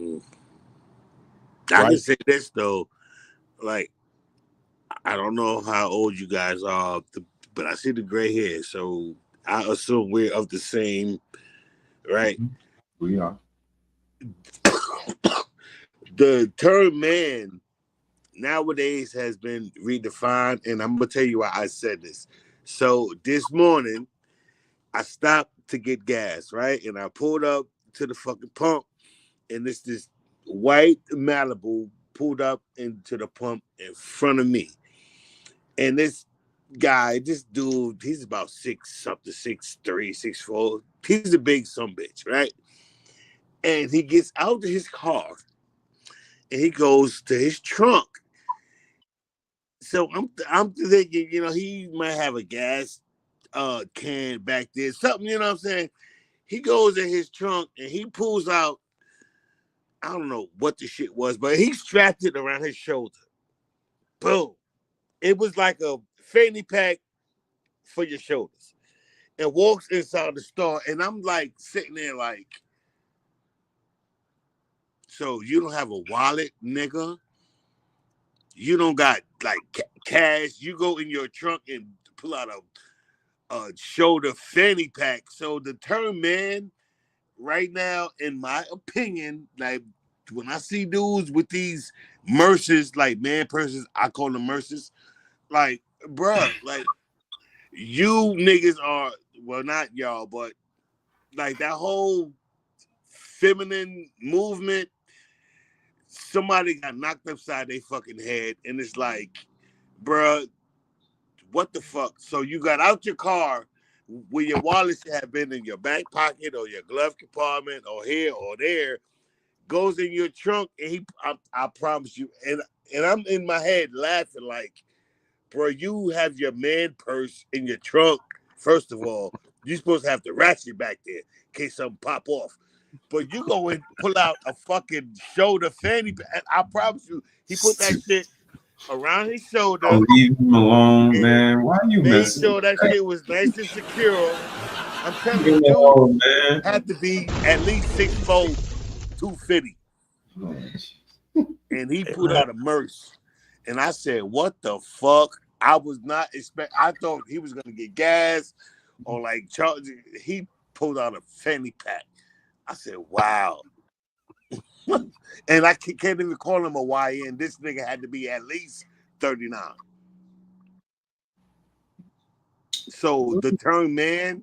I? I can say this though, like I don't know how old you guys are, but I see the gray hair, so I assume we're of the same, right? We are. The term man nowadays has been redefined, and I'm gonna tell you why I said this. So this morning, I stopped to get gas, right? And I pulled up to the fucking pump, and this white Malibu pulled up into the pump in front of me. And this dude, he's about 6'something, 6'3", 6'4". He's a big sumbitch, right? And he gets out of his car and he goes to his trunk. So I'm thinking, he might have a gas can back there, something, you know what I'm saying? He goes in his trunk and he pulls out, I don't know what the shit was, but he strapped it around his shoulder. Boom. It was like a fanny pack for your shoulders. And walks inside the store, and I'm like sitting there like, so you don't have a wallet, nigga? You don't got like cash? You go in your trunk and pull out a shoulder fanny pack. So the term man right now, in my opinion, like when I see dudes with these Merces, like man purses, I call them Merces, like, bruh, like you niggas are, well, not y'all, but like that whole feminine movement, somebody got knocked upside their fucking head, and it's like, bruh, what the fuck? So you got out your car where your wallet should have been in your back pocket or your glove compartment or here or there, goes in your trunk, and I promise you, and I'm in my head laughing like, bro, you have your man purse in your trunk. First of all, you're supposed to have the ratchet back there in case something pop off. But you go and pull out a fucking shoulder fanny pack. I promise you, he put that shit around his shoulder. Oh, leave him alone, man. Why are you Made messing? sure that shit was nice and secure. I'm telling Leave you, him dude alone, man. had to be at least 6'4", 250. And he put out a merce. And I said, what the fuck? I was not expect. I thought he was gonna get gas or like charge. He pulled out a fanny pack. I said, wow. And I can't even call him a YN. This nigga had to be at least 39. So the term man,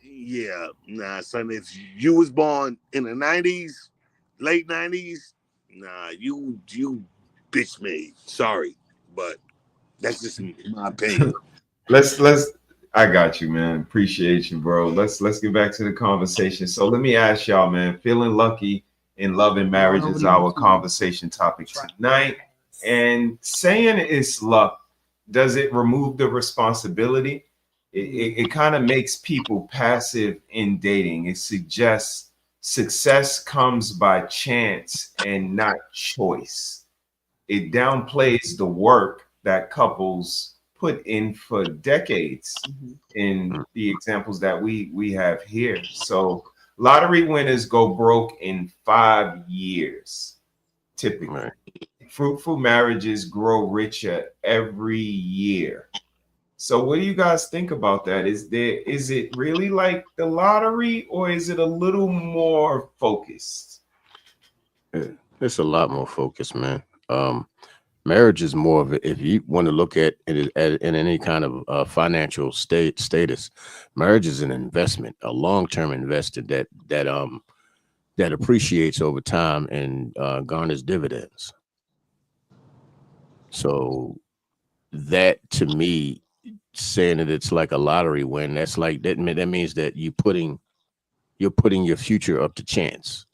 yeah, nah, son. If you was born in the 90s, late 90s, nah, you bitch made. Sorry, but that's just my opinion. let's I got you, man. Appreciate you, bro. Let's get back to the conversation. So let me ask y'all, man. Feeling lucky in love and marriage is our conversation topic tonight. And saying it's luck, does it remove the responsibility? It kind of makes people passive in dating. It suggests success comes by chance and not choice. It downplays the work that couples put in for decades in the examples that we have here. So lottery winners go broke in 5 years, typically. Right. Fruitful marriages grow richer every year. So what do you guys think about that? Is it really like the lottery, or is it a little more focused? It's a lot more focused, man. Marriage is more of a, if you want to look at it in any kind of financial status, marriage is an investment, a long-term investment that appreciates over time and garners dividends. So that, to me, saying that it's like a lottery win, that's like that means that you're putting your future up to chance.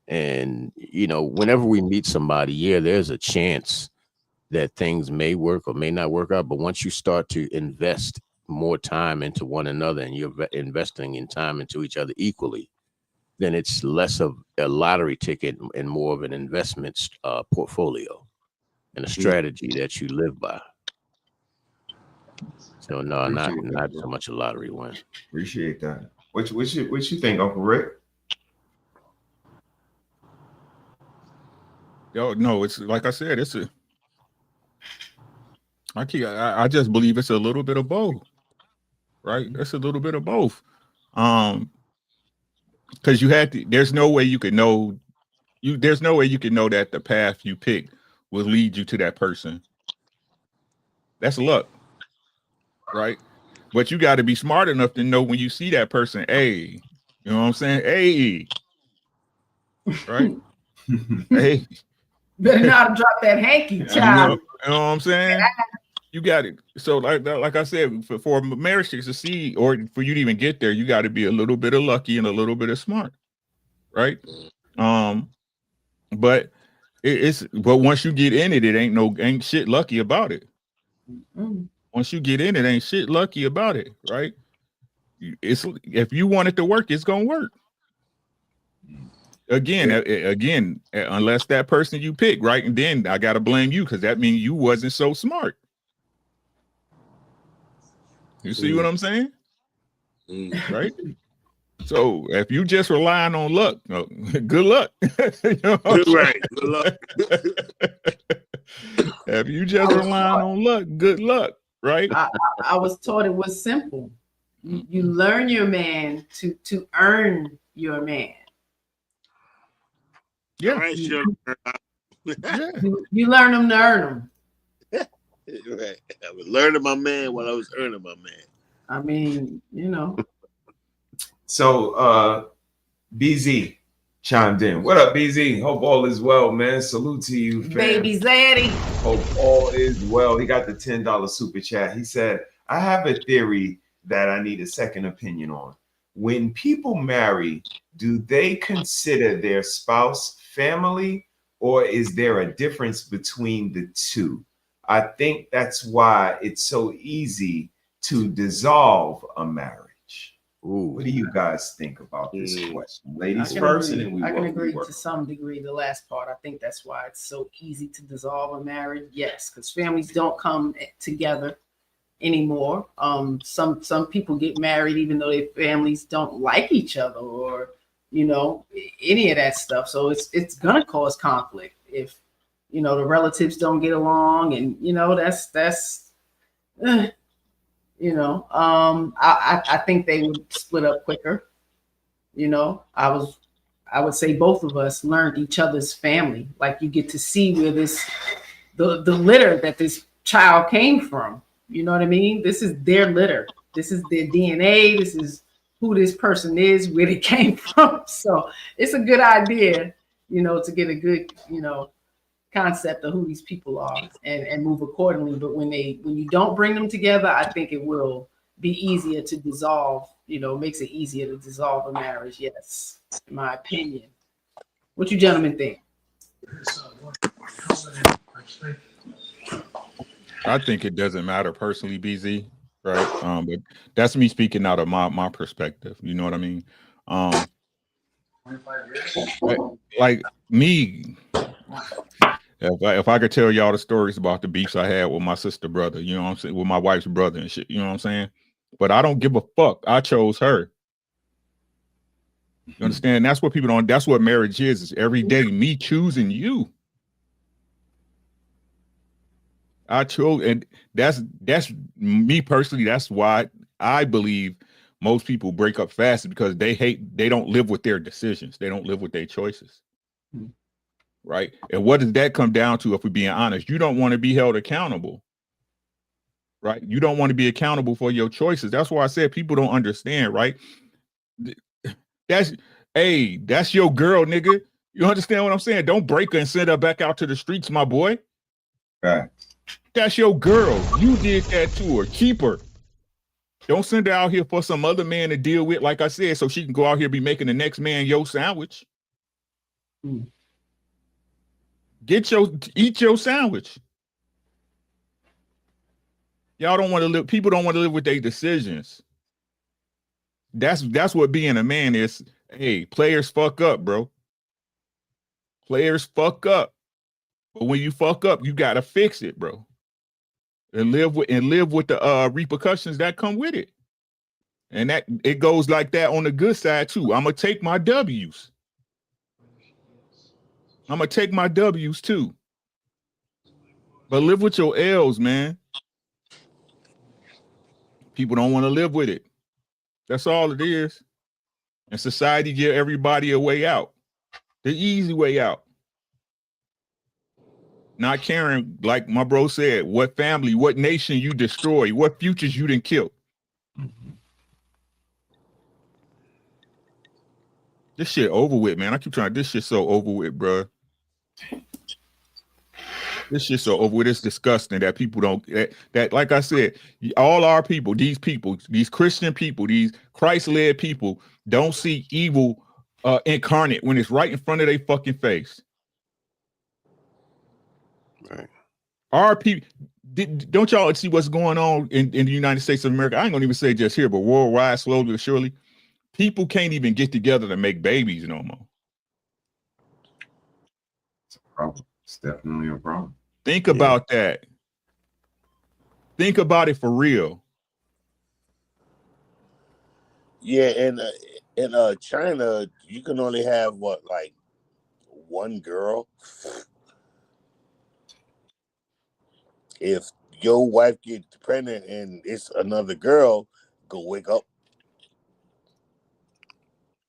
And whenever we meet somebody, yeah, there's a chance that things may work or may not work out. But once you start to invest more time into one another and you're investing in time into each other equally, then it's less of a lottery ticket and more of an investment portfolio and a strategy that you live by. So no, not so much a lottery win. Appreciate that. What you think, Uncle Rick? Yo, no, it's like I said, I just believe it's a little bit of both, right? It's a little bit of both. Because there's no way you could know that the path you pick will lead you to that person. That's luck, right? But you got to be smart enough to know when you see that person, hey, you know what I'm saying? Hey, right? Hey. Better not drop that hanky, child. You know what I'm saying? You got it. So like I said, for marriage to succeed or for you to even get there, you got to be a little bit of lucky and a little bit of smart, right? But but once you get in it, it ain't shit lucky about it. Once you get in it, ain't shit lucky about it, right? It's if you want it to work, it's gonna work. Again, unless that person you pick, right? And then I gotta blame you because that means you wasn't so smart. You see what I'm saying? Right? So if you just relying on luck, good luck. You know right. Good luck. If you just relying on luck, good luck. Right? I was taught it was simple. You learn your man to earn your man. Yeah. All right, sure. You learn them to earn them. Right. I was learning my man while I was earning my man. I mean, So BZ chimed in. What up, BZ? Hope all is well, man. Salute to you, fam. Baby Zaddy. Hope all is well. He got the $10 super chat. He said, I have a theory that I need a second opinion on. When people marry, do they consider their spouse family, or is there a difference between the two? I think that's why it's so easy to dissolve a marriage. What do you guys think about this question? Ladies I first, agree. and then I can we agree work. to some degree. The last part, I think that's why it's so easy to dissolve a marriage. Yes, because families don't come together anymore. Some people get married even though their families don't like each other, or any of that stuff. So it's gonna cause conflict if the relatives don't get along, and that's. I think they would split up quicker. I would say both of us learned each other's family. Like, you get to see where the litter that this child came from. You know what I mean? This is their litter. This is their DNA. This is who this person is, where they came from. So it's a good idea, to get a good, concept of who these people are and move accordingly. But when you don't bring them together, I think it will be easier to dissolve, makes it easier to dissolve a marriage. Yes, in my opinion. What you gentlemen think? I think it doesn't matter personally, BZ, right? But that's me speaking out of my perspective. You know what I mean? Like me, if I could tell y'all the stories about the beefs I had with my sister brother, you know what I'm saying, with my wife's brother and shit, you know what I'm saying? But I don't give a fuck. I chose her. You understand? That's what people don't. That's what marriage is every day me choosing you. I chose, and that's me personally. That's why I believe most people break up fast, because they don't live with their decisions. They don't live with their choices. Right? And what does that come down to? If we're being honest, you don't want to be held accountable. Right? You don't want to be accountable for your choices. That's why I said people don't understand. Right? That's your girl, nigga. You understand what I'm saying? Don't break her and send her back out to the streets, my boy. Right. That's your girl. You did that to her. Keep her. Don't send her out here for some other man to deal with, like I said, so she can go out here be making the next man your sandwich. Eat your sandwich. Y'all don't want to live. People don't want to live with their decisions. That's what being a man is. Hey, players fuck up, bro. Players fuck up. But when you fuck up, you gotta fix it, bro. And live with the repercussions that come with it. And that it goes like that on the good side too. I'm gonna take my W's. I'm gonna take my W's too. But live with your L's, man. People don't want to live with it. That's all it is. And society give everybody a way out. The easy way out. Not caring, like my bro said, what family, what nation you destroy, what futures you didn't kill. This shit over with, man. I keep trying. This shit so over with, bro. This shit so over with. It's disgusting that people don't. That like I said, all our people, these Christian people, these Christ-led people, don't see evil incarnate when it's right in front of their fucking face. Right. Our people, don't y'all see what's going on in the United States of America? I ain't gonna even say just here, but worldwide, slowly but surely, people can't even get together to make babies no more. It's a problem. It's definitely a problem. Think about that. Think about it for real. Yeah, and in China, you can only have like one girl. If your wife gets pregnant and it's another girl, go wake up.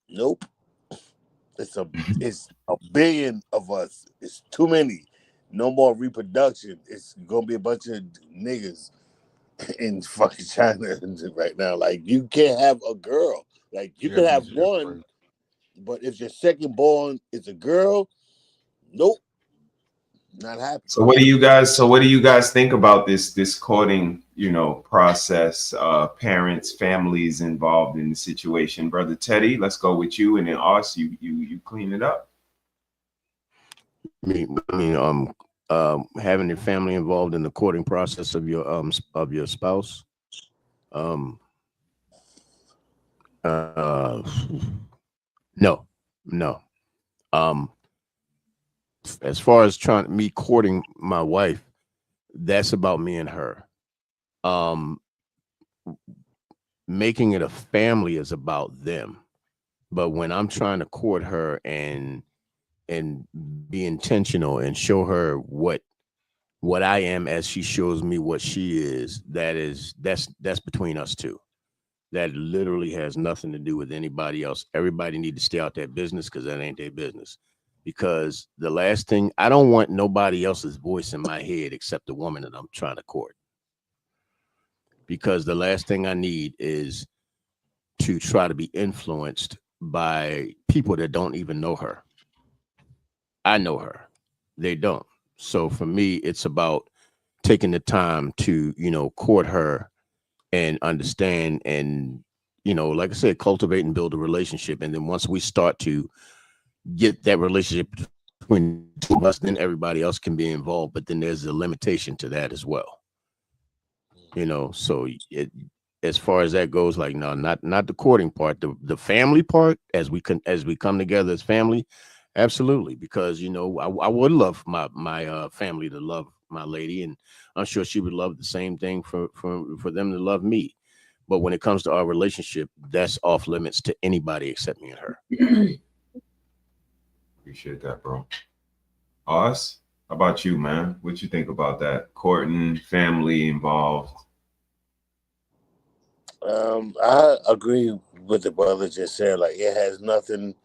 Nope. It's a billion of us. It's too many. No more reproduction. It's gonna be a bunch of niggas in fucking China right now. Like, you can't have a girl. Like, you can have one, but if your second born is a girl, nope. Not happening. So what do you guys think about this courting, process, parents, families involved in the situation? Brother Teddy, let's go with you, and then us, you clean it up. Having your family involved in the courting process of your spouse. No, no. As far as me courting my wife, that's about me and her. Making it a family is about them. But when I'm trying to court her and be intentional and show her what I am as she shows me what she is, that's between us two. That literally has nothing to do with anybody else. Everybody need to stay out that business because that ain't their business. Because the last thing, I don't want nobody else's voice in my head except the woman that I'm trying to court. Because the last thing I need is to try to be influenced by people that don't even know her. I know her. They don't. So for me, it's about taking the time to, court her and understand and, like I said, cultivate and build a relationship. And then once we start to get that relationship between the two of us, then everybody else can be involved. But then there's a limitation to that as well. So as far as that goes, like, no, not the courting part, the family part, as we come together as family. Absolutely. Because, I would love my family to love my lady, and I'm sure she would love the same thing for them to love me. But when it comes to our relationship, that's off limits to anybody except me and her. Appreciate that, bro. Us? How about you, man? What you think about that? Courting, family involved? I agree with the brother just said. Like, it has nothing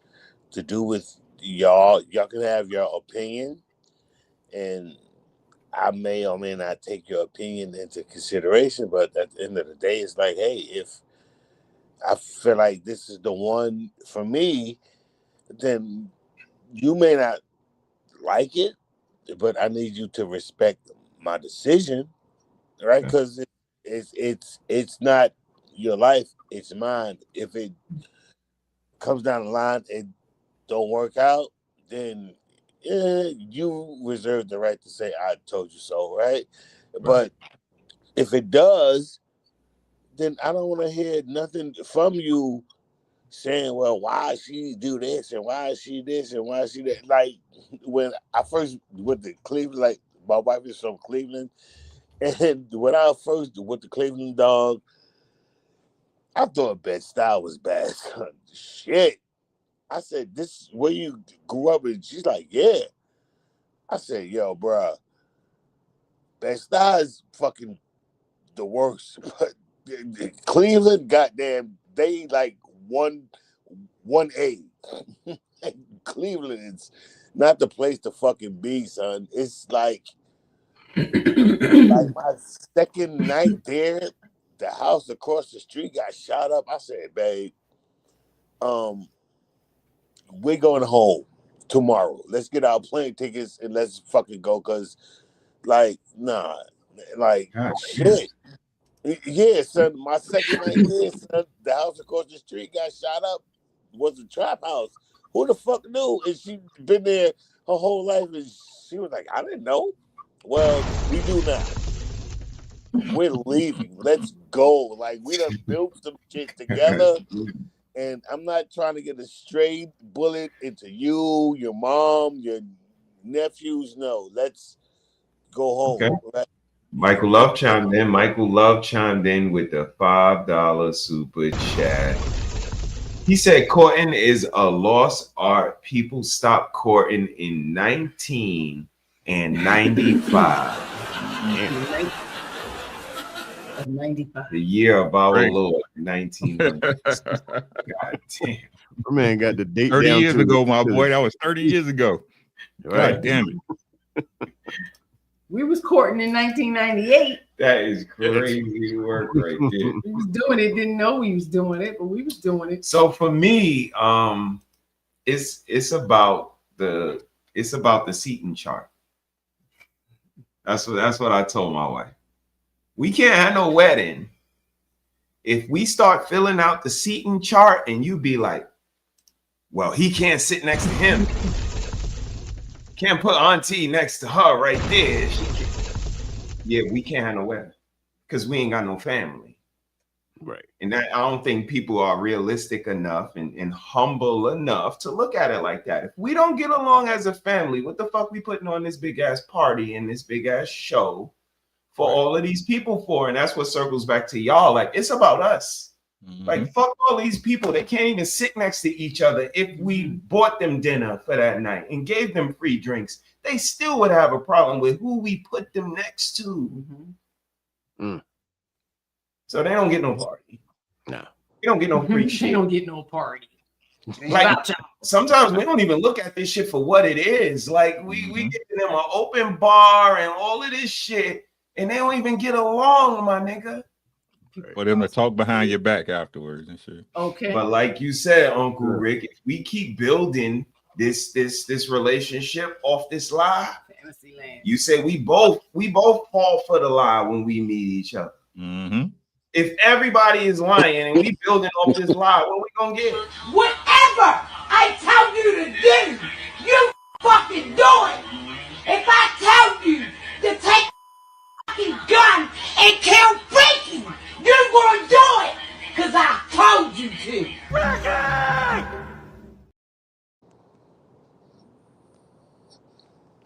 to do with y'all. Y'all can have your opinion, and I may or may not take your opinion into consideration. But at the end of the day, it's like, hey, if I feel like this is the one for me, then you may not like it, but I need you to respect my decision, right? Because it's not your life, it's mine. If it comes down the line and don't work out, then you reserve the right to say I told you so, right? But if it does, then I don't want to hear nothing from you saying, well, why she do this and why she this and why she that. Like, when I first went to Cleveland, like, my wife is from Cleveland, and when I first went to Cleveland, dog, I thought Bed-Stuy was bad. Shit. I said, this is where you grew up? And she's like, yeah. I said, yo, bruh, Bed-Stuy is fucking the worst. But Cleveland, goddamn, they like 1A. Cleveland is not the place to fucking be, son. It's like my second night there, the house across the street got shot up. I said, babe, we're going home tomorrow. Let's get our plane tickets and let's fucking go. Cause like, nah, like shit. Yeah, son, my second night there, son, the house across the street got shot up. Was a trap house. Who the fuck knew? And she been there her whole life, and she was like, I didn't know. Well, we do now. We're leaving. Let's go. Like, we done built some shit together, and I'm not trying to get a straight bullet into you, your mom, your nephews. No, let's go home. Okay. Michael Love chimed in. Michael Love chimed in with the $5 super chat. He said courting is a lost art. People stopped courting in 1995. 95. The year of our Lord, 1900. God damn. My man got the date 30 down years ago, my boy. That was 30 years ago. Right. God damn it. We was courting in 1998. That is crazy work right there. We was doing it, didn't know we was doing it, but we was doing it. So for me, it's about the seating chart. That's what I told my wife. We can't have no wedding if we start filling out the seating chart and you be like, well, he can't sit next to him. Can't put auntie next to her right there. Yeah, we can't have no wedding because we ain't got no family. Right. And that, I don't think people are realistic enough and humble enough to look at it like that. If we don't get along as a family, what the fuck we putting on this big ass party and this big ass show for all of these people for? And that's what circles back to y'all. Like, it's about us. Like, fuck all these people. They can't even sit next to each other. If we bought them dinner for that night and gave them free drinks, they still would have a problem with who we put them next to. So they don't get no party. No. They don't get no free shit. They don't get no party. Like, sometimes we don't even look at this shit for what it is. Like, we get them an open bar and all of this shit, and they don't even get along, my nigga. For them to talk behind your back afterwards and shit. Okay. But like you said, Uncle Rick, if we keep building this relationship off this lie, you say we both fall for the lie when we meet each other. If everybody is lying and we building off this lie, what we gonna get? Whatever I tell you to do, you fucking do it. If I tell you to take a fucking gun and kill Freaky, you're gonna do it, cause I told you to.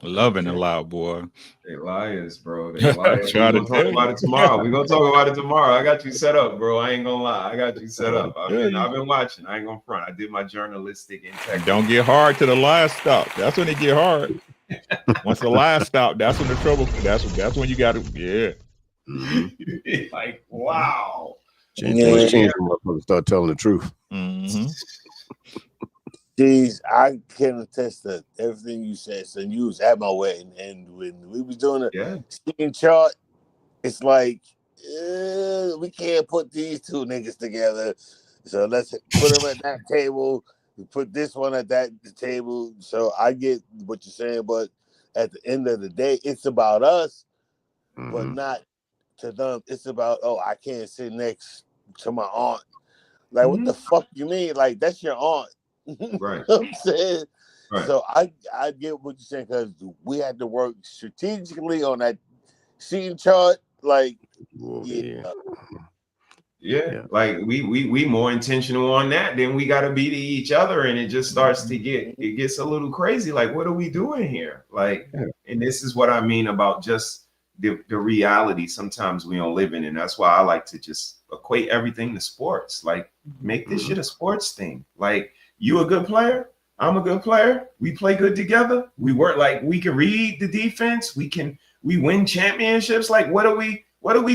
Loving the loud boy. They liars, bro. They liars. Try We're to gonna talk about it tomorrow. We're gonna talk about it tomorrow. I got you set up, bro. I ain't gonna lie. I got you set up. I've been watching. I ain't gonna front. I did my journalistic integrity. Don't get hard to the last stop. That's when it get hard. Once the last stop, that's when the trouble. That's when you got to. Yeah. Like, wow. Change motherfuckers start telling the truth. Jeez, I can attest to everything you said. So you was at my wedding, and when we was doing a speaking chart, it's like we can't put these two niggas together. So let's put them at that table. We put this one at the table. So I get what you're saying, but at the end of the day, it's about us, but not to them. It's about, oh, I can't sit next to my aunt. Like, what the fuck you mean? Like, that's your aunt. Right. You know what I'm saying? Right. So I get what you're saying, because we had to work strategically on that seating chart. Like, yeah, like we more intentional on that than we got to be to each other, and it just starts to gets a little crazy. Like, what are we doing here? Like, and this is what I mean about just the reality sometimes we don't live in, and that's why I like to just equate everything to sports. Like, make this shit a sports thing. Like, you a good player, I'm a good player. We play good together. We work, like, we can read the defense. We win championships. Like, what are we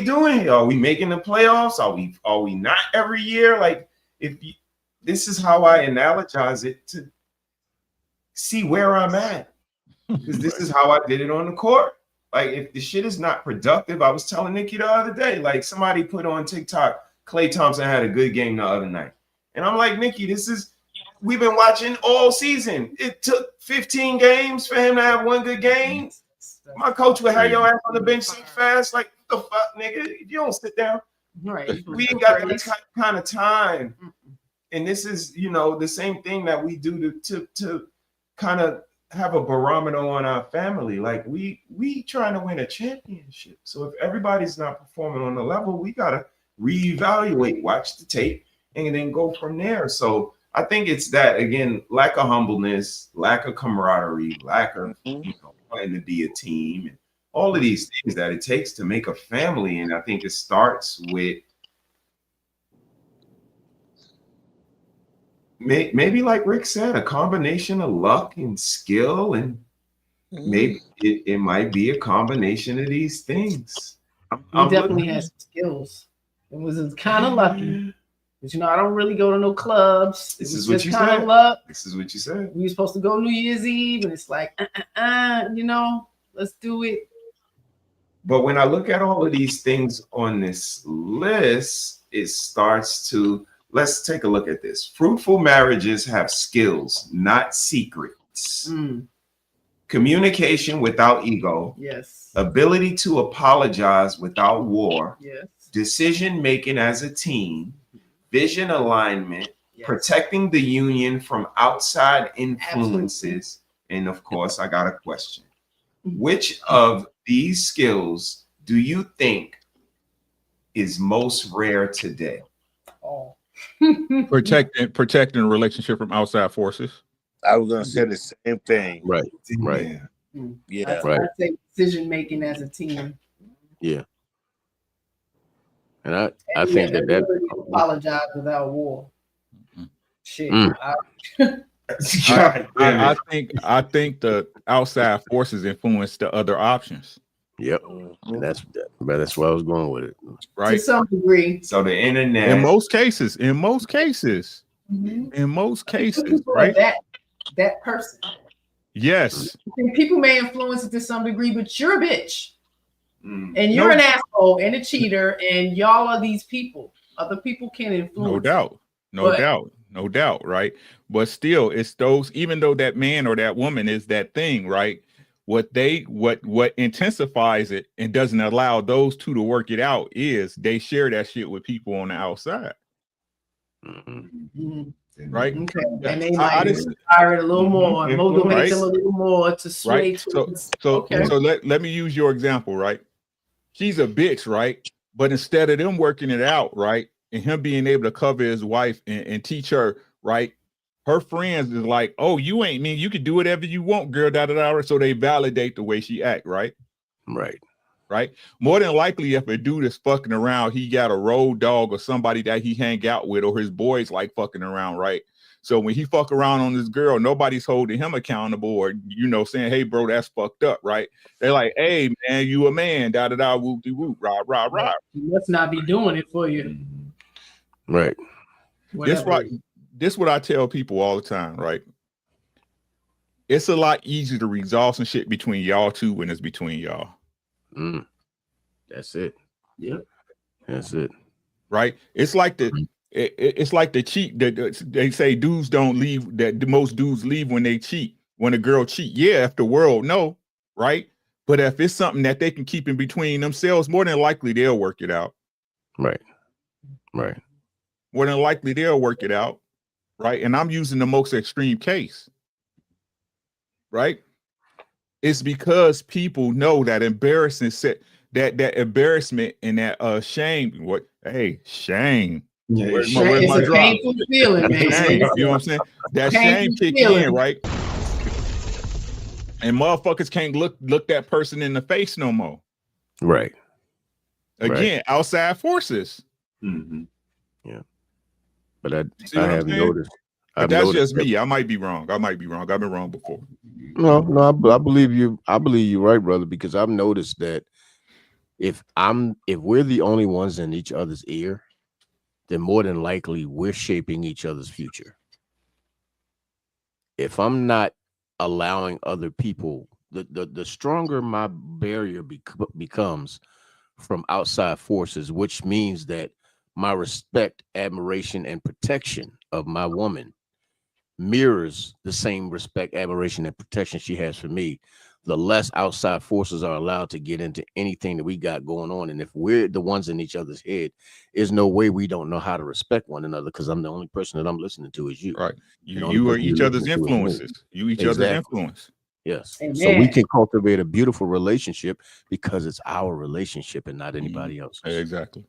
doing here? Are we making the playoffs? Are we not every year? Like, this is how I analogize it to see where I'm at, because this is how I did it on the court. Like, if the shit is not productive, I was telling Nikki the other day, like, somebody put on TikTok, Klay Thompson had a good game the other night. And I'm like, Nikki, we've been watching all season. It took 15 games for him to have one good game. My coach would have your ass on the bench so fast. Like, what the fuck, nigga? If you don't sit down, right? We ain't got that kind of time. And this is, the same thing that we do to kind of have a barometer on our family. Like, we trying to win a championship. So if everybody's not performing on the level, we gotta reevaluate, watch the tape, and then go from there. So I think it's that, again, lack of humbleness, lack of camaraderie, lack of wanting to be a team, and all of these things that it takes to make a family. And I think it starts with maybe, like Rick said, a combination of luck and skill, and maybe it might be a combination of these things. He definitely has skills. It was kind of lucky. But I don't really go to no clubs. This is what you kind said. of luck. This is what you said. We were supposed to go New Year's Eve, and it's like, let's do it. But when I look at all of these things on this list, it starts to, let's take a look at this. Fruitful marriages have skills, not secrets. Communication without ego. Yes. Ability to apologize without war. Yes. Decision making as a team. Vision alignment. Yes. Protecting the union from outside influences. Absolutely. And of course, I got a question. Which of these skills do you think is most rare today? all. protecting a relationship from outside forces. I was gonna say the same thing. Right. Right. Yeah. Right. I'd say decision making as a team. Yeah. And I And think the that ability to apologize without war. Shit. I think the outside forces influence the other options. Yep. And that's where I was going with it. Right. To some degree. So the internet. In most cases, right? That person. Yes. And people may influence it to some degree, but you're a bitch. And you're an asshole and a cheater, and y'all are these people. Other people can influence. No doubt, right? But still, it's those, even though that man or that woman is that thing, right? What intensifies it and doesn't allow those two to work it out is they share that shit with people on the outside. Right? Okay. And they might inspire it a little more, motivate them a little more to sway. Right? So let me use your example, right? She's a bitch, right? But instead of them working it out, right, and him being able to cover his wife and teach her, right, her friends is like, oh, you ain't mean, you can do whatever you want, girl, da. So they validate the way she act, right? Right. More than likely, if a dude is fucking around, he got a road dog or somebody that he hang out with, or his boys like fucking around, right? So when he fuck around on this girl, nobody's holding him accountable or, saying, hey, bro, that's fucked up, right? They're like, hey, man, you a man, da, whoop-de-whoop, rah. He must not be doing it for you. Right. This what I tell people all the time, right? It's a lot easier to resolve some shit between y'all two when it's between y'all. That's it. Yep. That's it. Right? It's like the cheat that they say dudes don't leave, that most dudes leave when they cheat, when a girl cheat. Yeah, if the world know, right? But if it's something that they can keep in between themselves, more than likely they'll work it out. Right. More than likely they'll work it out. Right. And I'm using the most extreme case. Right. It's because people know that embarrassment that embarrassment and that shame. Shame. Yeah, Where's It's my a drop? painful feeling, man. Shame, you know what I'm saying? That shame kick in, right? And motherfuckers can't look that person in the face no more. Right. Again, outside forces. Yeah. But I have saying? noticed. But that's just me. I might be wrong. I've been wrong before. No, I believe you. I believe you're right, brother, because I've noticed that if we're the only ones in each other's ear, then more than likely we're shaping each other's future. If I'm not allowing other people, the stronger my barrier becomes from outside forces, which means that my respect, admiration, and protection of my woman mirrors the same respect, admiration, and protection she has for me, the less outside forces are allowed to get into anything that we got going on. And if we're the ones in each other's head, there's no way we don't know how to respect one another, because I'm the only person that I'm listening to is you. Right. You are each other's influences. You each other's influence. Yes. Amen. So we can cultivate a beautiful relationship because it's our relationship and not anybody else's. Exactly.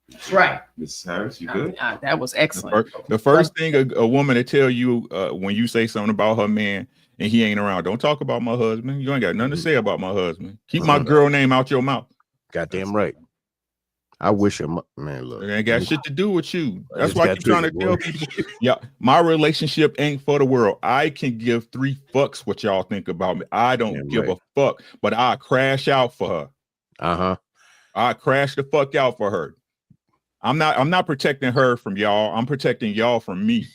That's right. Mrs. Harris, you good? That was excellent. The first thing a woman to tell you when you say something about her man and he ain't around, don't talk about my husband. You ain't got nothing to say about my husband. Keep my girl name out your mouth. Goddamn right. I wish her, man, look. It ain't got shit to do with you. That's why I keep trying to tell people, yeah, my relationship ain't for the world. I can give 3 fucks what y'all think about me. I don't give a fuck, but I crash out for her. I crash the fuck out for her. I'm not protecting her from y'all. I'm protecting y'all from me.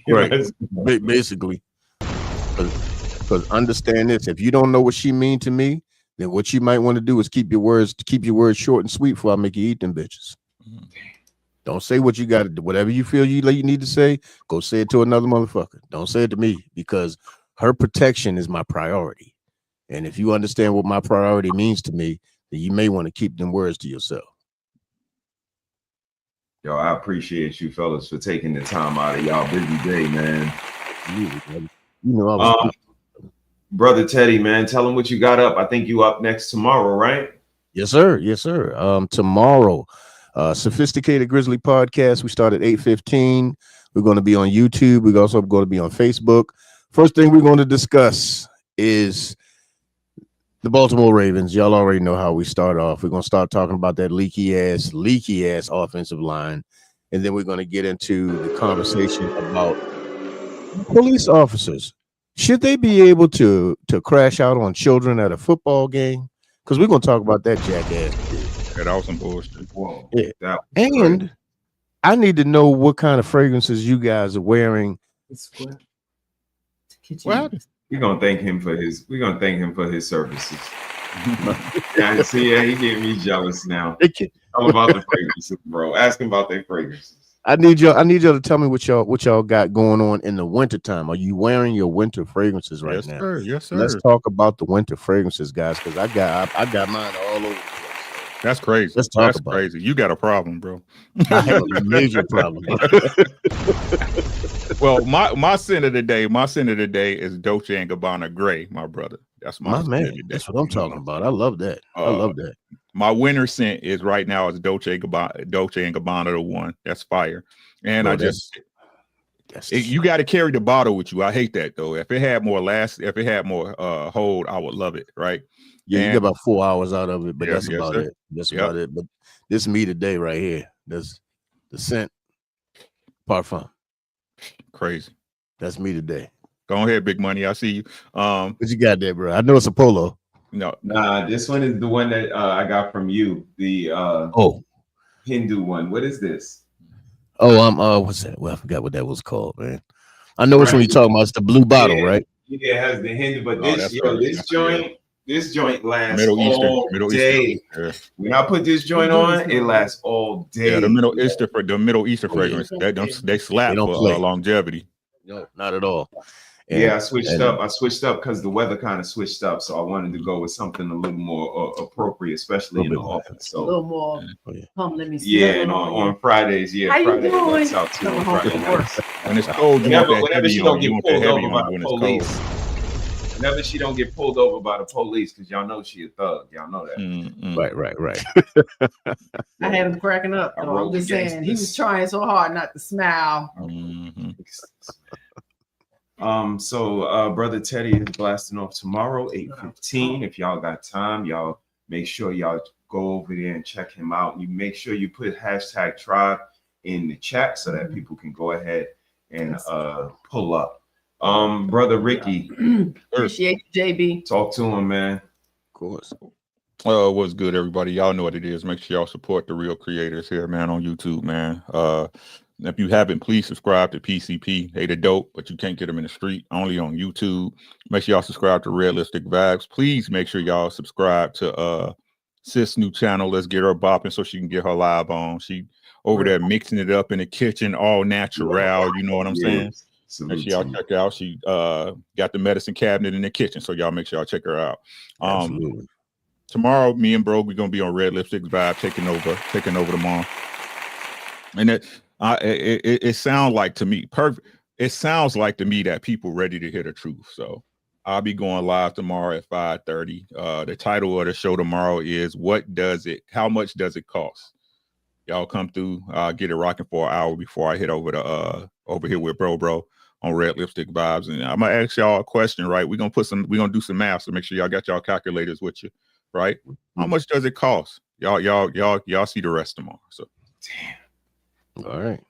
Right. Basically. Because understand this, if you don't know what she mean to me, then what you might want to do is keep your words short and sweet before I make you eat them bitches. Don't say what you got to do. Whatever you feel you need to say, go say it to another motherfucker. Don't say it to me, because her protection is my priority. And if you understand what my priority means to me, then you may want to keep them words to yourself. Yo, I appreciate you fellas for taking the time out of y'all busy day, man. You know, I was Brother Teddy, man, tell him what you got up. I think you up next tomorrow, right? Yes, sir. Yes, sir. Tomorrow, Sophisticated Grizzly Podcast. We start at 8:15. We're going to be on YouTube. We're also going to be on Facebook. First thing we're going to discuss is the Baltimore Ravens. Y'all already know how we start off. We're going to start talking about that leaky ass offensive line. And then we're going to get into the conversation about police officers. Should they be able to crash out on children at a football game? Because we're going to talk about that jackass. That was some bullshit. Whoa, Yeah. that was And crazy. I need to know what kind of fragrances you guys are wearing. What happened? We're gonna thank him for his services. Yeah, see, yeah, he getting me jealous now. All about the fragrances, bro. Ask him about their fragrances. I need y'all to tell me what y'all got going on in the wintertime. Are you wearing your winter fragrances right Yes, now? sir. Yes, sir. Let's talk about the winter fragrances, guys, because I got mine all over the place. That's crazy. Let's talk That's about crazy. You got a problem, bro. I have a major problem. Well, my scent of the day is Dolce and Gabbana Gray, my brother. That's my scent man. of the day. That's what I'm talking about. I love that. I love that. My winter scent is right now is Dolce and Gabbana the one. That's fire. And Bro, you got to carry the bottle with you. I hate that though. If it had more hold, I would love it. Right. Yeah, you get about 4 hours out of it, but that's yes, about sir. it. That's about it. But this is me today right here. That's the scent parfum. Crazy. That's me today. Go ahead, Big Money. I see you. What you got there, bro? I know it's a polo. No. Nah, this one is the one that I got from you. The Hindu one. What is this? Oh, what's that? Well, I forgot what that was called, man. I know which one you're talking about. It's the blue bottle, right? Yeah, it has the Hindu, but Oh, this joint lasts Middle all day. Eastern. Yeah. When I put this joint on, it lasts all day. Yeah, the Middle Eastern fragrance. They slap for longevity. No, not at all. I switched up because the weather kind of switched up, so I wanted to go with something a little more appropriate, especially in the office. So a little more. Let me see. Yeah, and on Fridays, How you Friday doing? works out too. On Friday nights. When it's cold, Whenever she don't get pulled over by the when it's police. cold. Whenever she don't get pulled over by the police, because y'all know she a thug. Y'all know that. Right. I had him cracking up. I'm just saying, he was trying so hard not to smile. So Brother Teddy is blasting off tomorrow, 8:15. If y'all got time, y'all make sure y'all go over there and check him out. You make sure you put #tribe in the chat so that people can go ahead and pull up. Brother Ricky, appreciate you, JB. Talk to him, man. Of course. What's good, everybody? Y'all know what it is. Make sure y'all support the real creators here, man, on YouTube, man. If you haven't, please subscribe to PCP. They the dope, but you can't get them in the street. Only on YouTube. Make sure y'all subscribe to Realistic Vibes. Please make sure y'all subscribe to Sis' new channel. Let's get her bopping so she can get her live on. She over there mixing it up in the kitchen, all natural. You know what I'm saying? Make sure y'all check her out. She got the medicine cabinet in the kitchen, so y'all make sure y'all check her out. Tomorrow, me and Bro, we're gonna be on Red Lipstick Vibe, taking over tomorrow. And it sounds like to me perfect. It sounds like to me that people ready to hear the truth. So I'll be going live tomorrow at 5:30. The title of the show tomorrow is how much does it cost? Y'all come through, get it rocking for an hour before I hit over to over here with Bro on Red Lipstick Vibes. And I'm gonna ask y'all a question, right? We're gonna do some math, so make sure y'all got y'all calculators with you, right? How much does it cost? Y'all see the rest tomorrow. So damn. All right.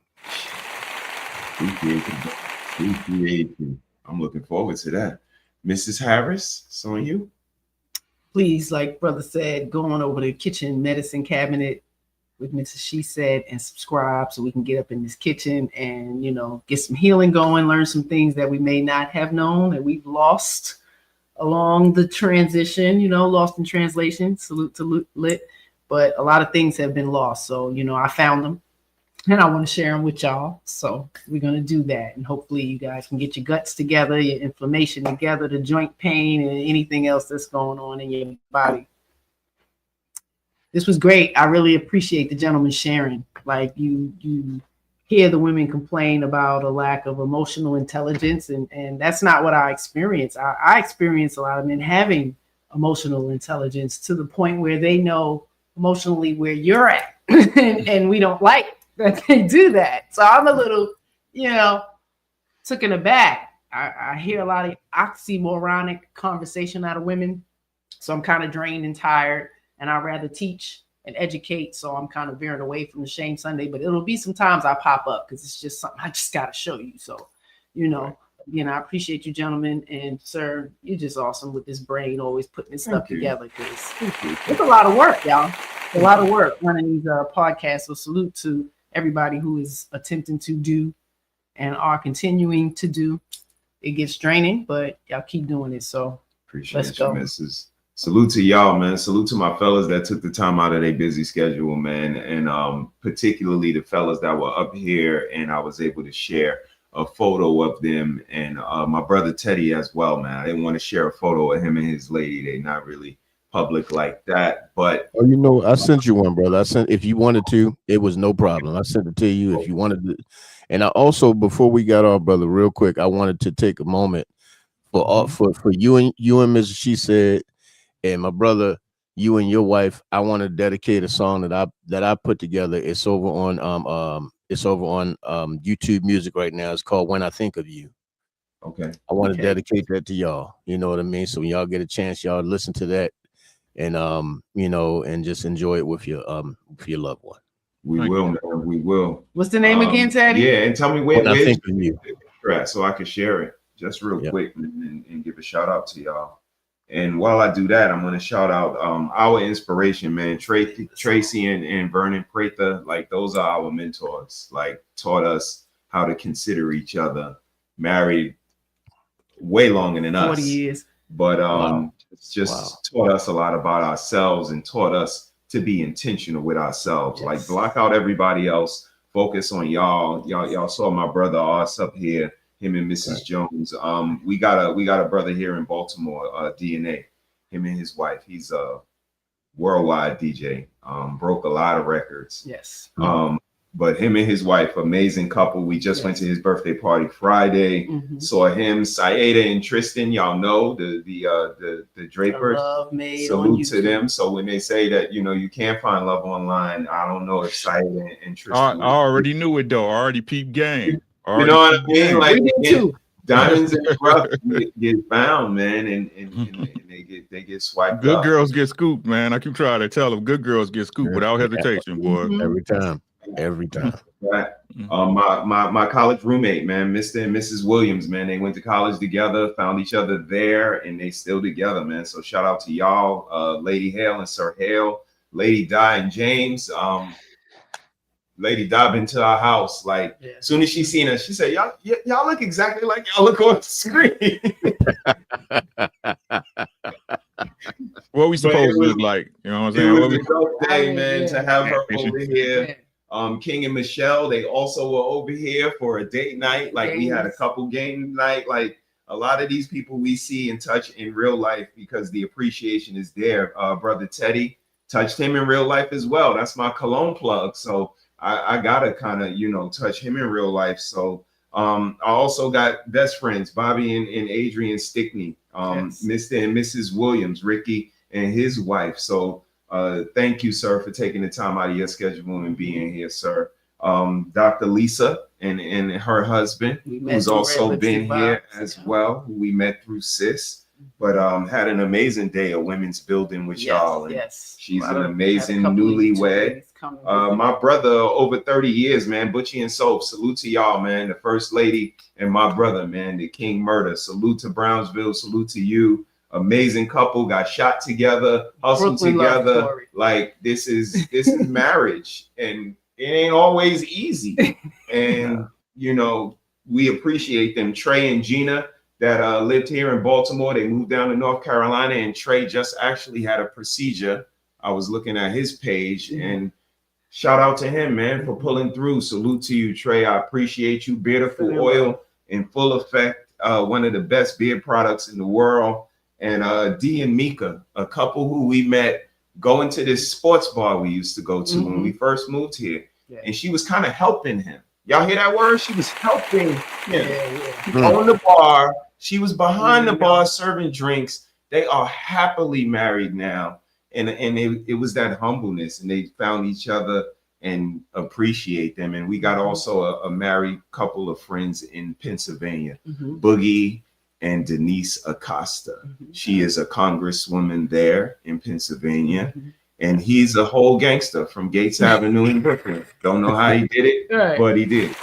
Appreciate you. I'm looking forward to that. Mrs. Harris, it's on you. Please, like brother said, go on over to the kitchen medicine cabinet with Mrs. She Said and subscribe so we can get up in this kitchen and, get some healing going, learn some things that we may not have known that we've lost along the transition, lost in translation. Salute to Lit. But a lot of things have been lost. So, I found them and I want to share them with y'all. So we're going to do that. And hopefully you guys can get your guts together, your inflammation together, the joint pain and anything else that's going on in your body. This was great. I really appreciate the gentleman sharing. Like you hear the women complain about a lack of emotional intelligence, and that's not what I experience. I experience a lot of men having emotional intelligence to the point where they know emotionally where you're at. and we don't like that they do that. So I'm a little, taken aback. I hear a lot of oxymoronic conversation out of women. So I'm kind of drained and tired, and I'd rather teach and educate. So I'm kind of veering away from the Shame Sunday, but it'll be sometimes I pop up because it's just something I just got to show you. So, again, I appreciate you, gentlemen, and sir, you're just awesome with this brain, always putting this stuff together, because it's a lot of work, y'all. A lot of work running these podcasts. So salute to everybody who is attempting to do and are continuing to do. It gets draining, but y'all keep doing it. So Appreciate let's go. Mrs. Salute to y'all, man. Salute to my fellas that took the time out of their busy schedule, man. And particularly the fellas that were up here, and I was able to share a photo of them, and my brother Teddy as well, man. I didn't want to share a photo of him and his lady. They're not really public like that, but I sent you one, brother. If you wanted to, it was no problem. I sent it to you if you wanted to. And I also, before we got off, brother, real quick, I wanted to take a moment for you and Mrs. She Said, and my brother, you and your wife. I want to dedicate a song that I put together. It's over on YouTube Music right now. It's called When I Think of You. Okay. I want to dedicate that to y'all. You know what I mean? So when y'all get a chance, y'all listen to that, and and just enjoy it with your loved one. We will, man. We will. What's the name again, Teddy? Yeah, and tell me where I think of you, so I can share it just real quick and give a shout out to y'all. And while I do that, I'm going to shout out our inspiration, man. Tracy and Vernon Prather, like those are our mentors. Like taught us how to consider each other. Married way longer than us. 40 years. But it's just taught us a lot about ourselves and taught us to be intentional with ourselves. Yes. Like block out everybody else, focus on y'all. Y'all saw my brother Ars up here, him and Mrs. Jones. We got a brother here in Baltimore, DNA, him and his wife. He's a worldwide DJ, broke a lot of records. Yes. But him and his wife, amazing couple. We just went to his birthday party Friday. Saw him, Saeda and Tristan. Y'all know the Drapers. Salute to them. So when they say that you can't find love online, I don't know if Saeda and Tristan. I already knew it though. I already peeped game. You know what I mean? Like diamonds and rough get found, man, and they get swiped. Good girls get scooped, man. I keep trying to tell them. Good girls get scooped without hesitation, boy. Every time. Right. My college roommate, man, Mr. and Mrs. Williams, man, they went to college together, found each other there, and they still together, man. So shout out to y'all, Lady Hale and Sir Hale, Lady Di and James. Lady Di been to our house. Like as soon as she seen us, she said, y'all look exactly like y'all look on the screen. What we supposed to look like? You know what I'm saying? It was a dope day, man, to have her over here. King and Michelle, they also were over here for a date night. Like we had a couple game night. Like a lot of these people we see and touch in real life because the appreciation is there. Brother Teddy touched him in real life as well. That's my cologne plug. So I gotta kind of touch him in real life. So I also got best friends, Bobby and Adrian Stickney, Mr. and Mrs. Williams, Ricky and his wife. So thank you, sir, for taking the time out of your schedule and being here, sir. Dr. Lisa and her husband, who's also been here as well, who we met through CIS, but had an amazing day at Women's Building with y'all. And she's an amazing newlywed. My brother, over 30 years, man, Butchie and Soap. Salute to y'all, man. The first lady and my brother, man, the King Murder. Salute to Brownsville. Salute to you. Amazing couple, got shot together, hustled together. Like this is marriage, and it ain't always easy. And we appreciate them. Trey and Gina that lived here in Baltimore. They moved down to North Carolina, and Trey just actually had a procedure. I was looking at his page, and shout out to him, man, for pulling through. Salute to you, Trey. I appreciate you. Beautiful oil in full effect. One of the best beard products in the world. And Dee and Mika, a couple who we met going to this sports bar we used to go to when we first moved here. And she was kind of helping him. Y'all hear that word? She was helping him on the bar. She was behind the bar serving drinks. They are happily married now. and it was that humbleness, and they found each other and appreciate them. And we got also a married couple of friends in Pennsylvania, Boogie and Denise Acosta. She is a congresswoman there in Pennsylvania. And he's a whole gangster from Gates Avenue in Brooklyn. Don't know how he did it, but he did.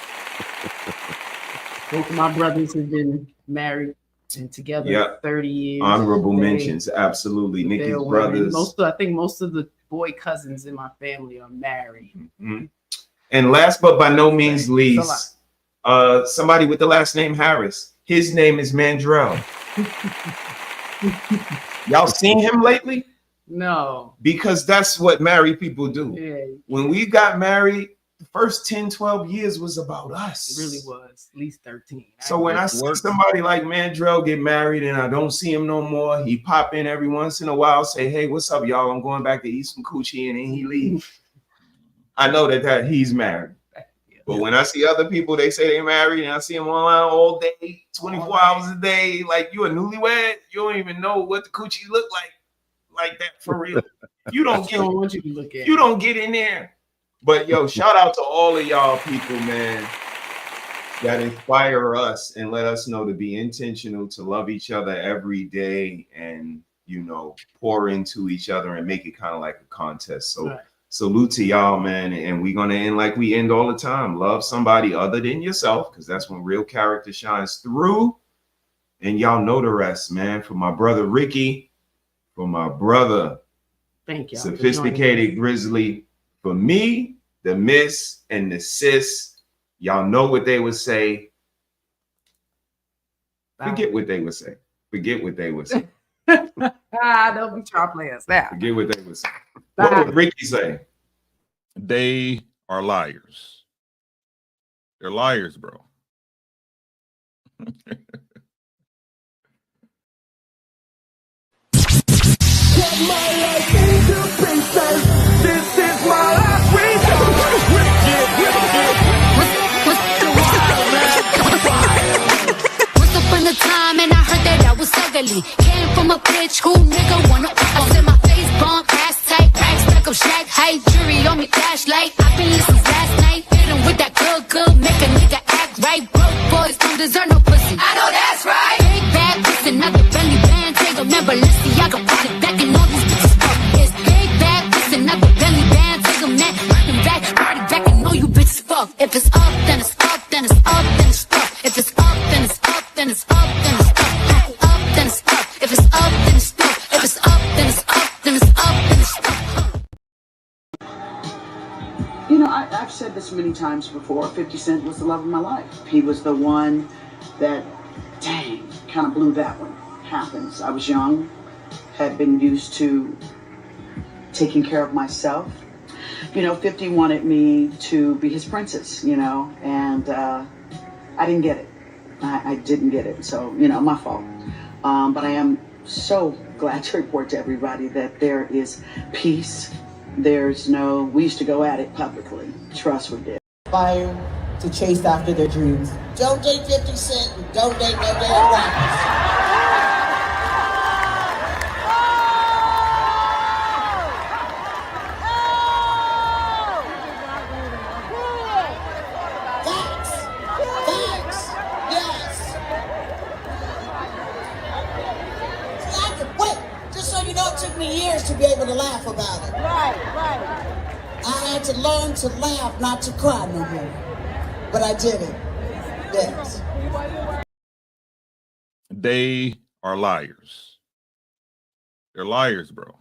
Both of my brothers have been married and together 30 years. Honorable mentions, absolutely. Nikki's brothers. I think most of the boy cousins in my family are married. And last but by no means least, somebody with the last name Harris. His name is Mandrell. Y'all seen him lately? No. Because that's what married people do. Yeah. When we got married, the first 10, 12 years was about us. It really was. At least 13. So when I see somebody like Mandrell get married and I don't see him no more, he pop in every once in a while, say, hey, what's up, y'all? I'm going back to eat some coochie, and then he leave. I know that he's married. But when I see other people, they say they married, and I see them online all day, 24 hours a day, like you a newlywed, you don't even know what the coochie look like that for real. You don't get want you to look at. You don't get in there. But yo, shout out to all of y'all people, man, that inspire us and let us know to be intentional, to love each other every day, and pour into each other and make it kind of like a contest. So salute to y'all, man. And we're gonna end like we end all the time. Love somebody other than yourself, because that's when real character shines through. And y'all know the rest, man. For my brother Ricky, for my brother, thank you, Sophisticated Grizzly, for me, the Miss and the Sis, y'all know what they would say. Forget what they would say. Forget what they would say. Don't be trying to play us now. Forget what they would say. What would Ricky say? They are liars. They're liars, bro. This is my last Once upon a time, and I heard that I was ugly. Came from a bitch who nigga wanna. I said my face bomb, ass tight, racks stuck up shack height, jury on me flashlight. I been listening last night, hit him with that good, make a nigga act right. Broke boys don't deserve no pussy. I know that's right. Big bad pussy, not the belly band. Take a member, let's see, I got brought it back and all these bitches fuck. It's big bad pussy, not the belly band. Take a man, bring him back, brought it back and all you bitches fuck. If it's up, then it's up, then it's up, then it's up. If it's up, then it's up, then it's up, then it's up. Up, then it's up. If it's up, then it's up. If it's up, then it's up, then it's up, then it's up. You know, I've said this many times before. 50 Cent was the love of my life. He was the one that, dang, kind of blew that one. Happens. I was young, had been used to taking care of myself. 50 wanted me to be his princess, and I didn't get it. I didn't get it. So, my fault. But I am so glad to report to everybody that there is peace. There's no, we used to go at it publicly. Trust we did. Fire to chase after their dreams. Don't date 50 Cent and don't date no damn rappers. Years to be able to laugh about it. Right. I had to learn to laugh, not to cry no more. But I did it. Yes. They are liars. They're liars, bro.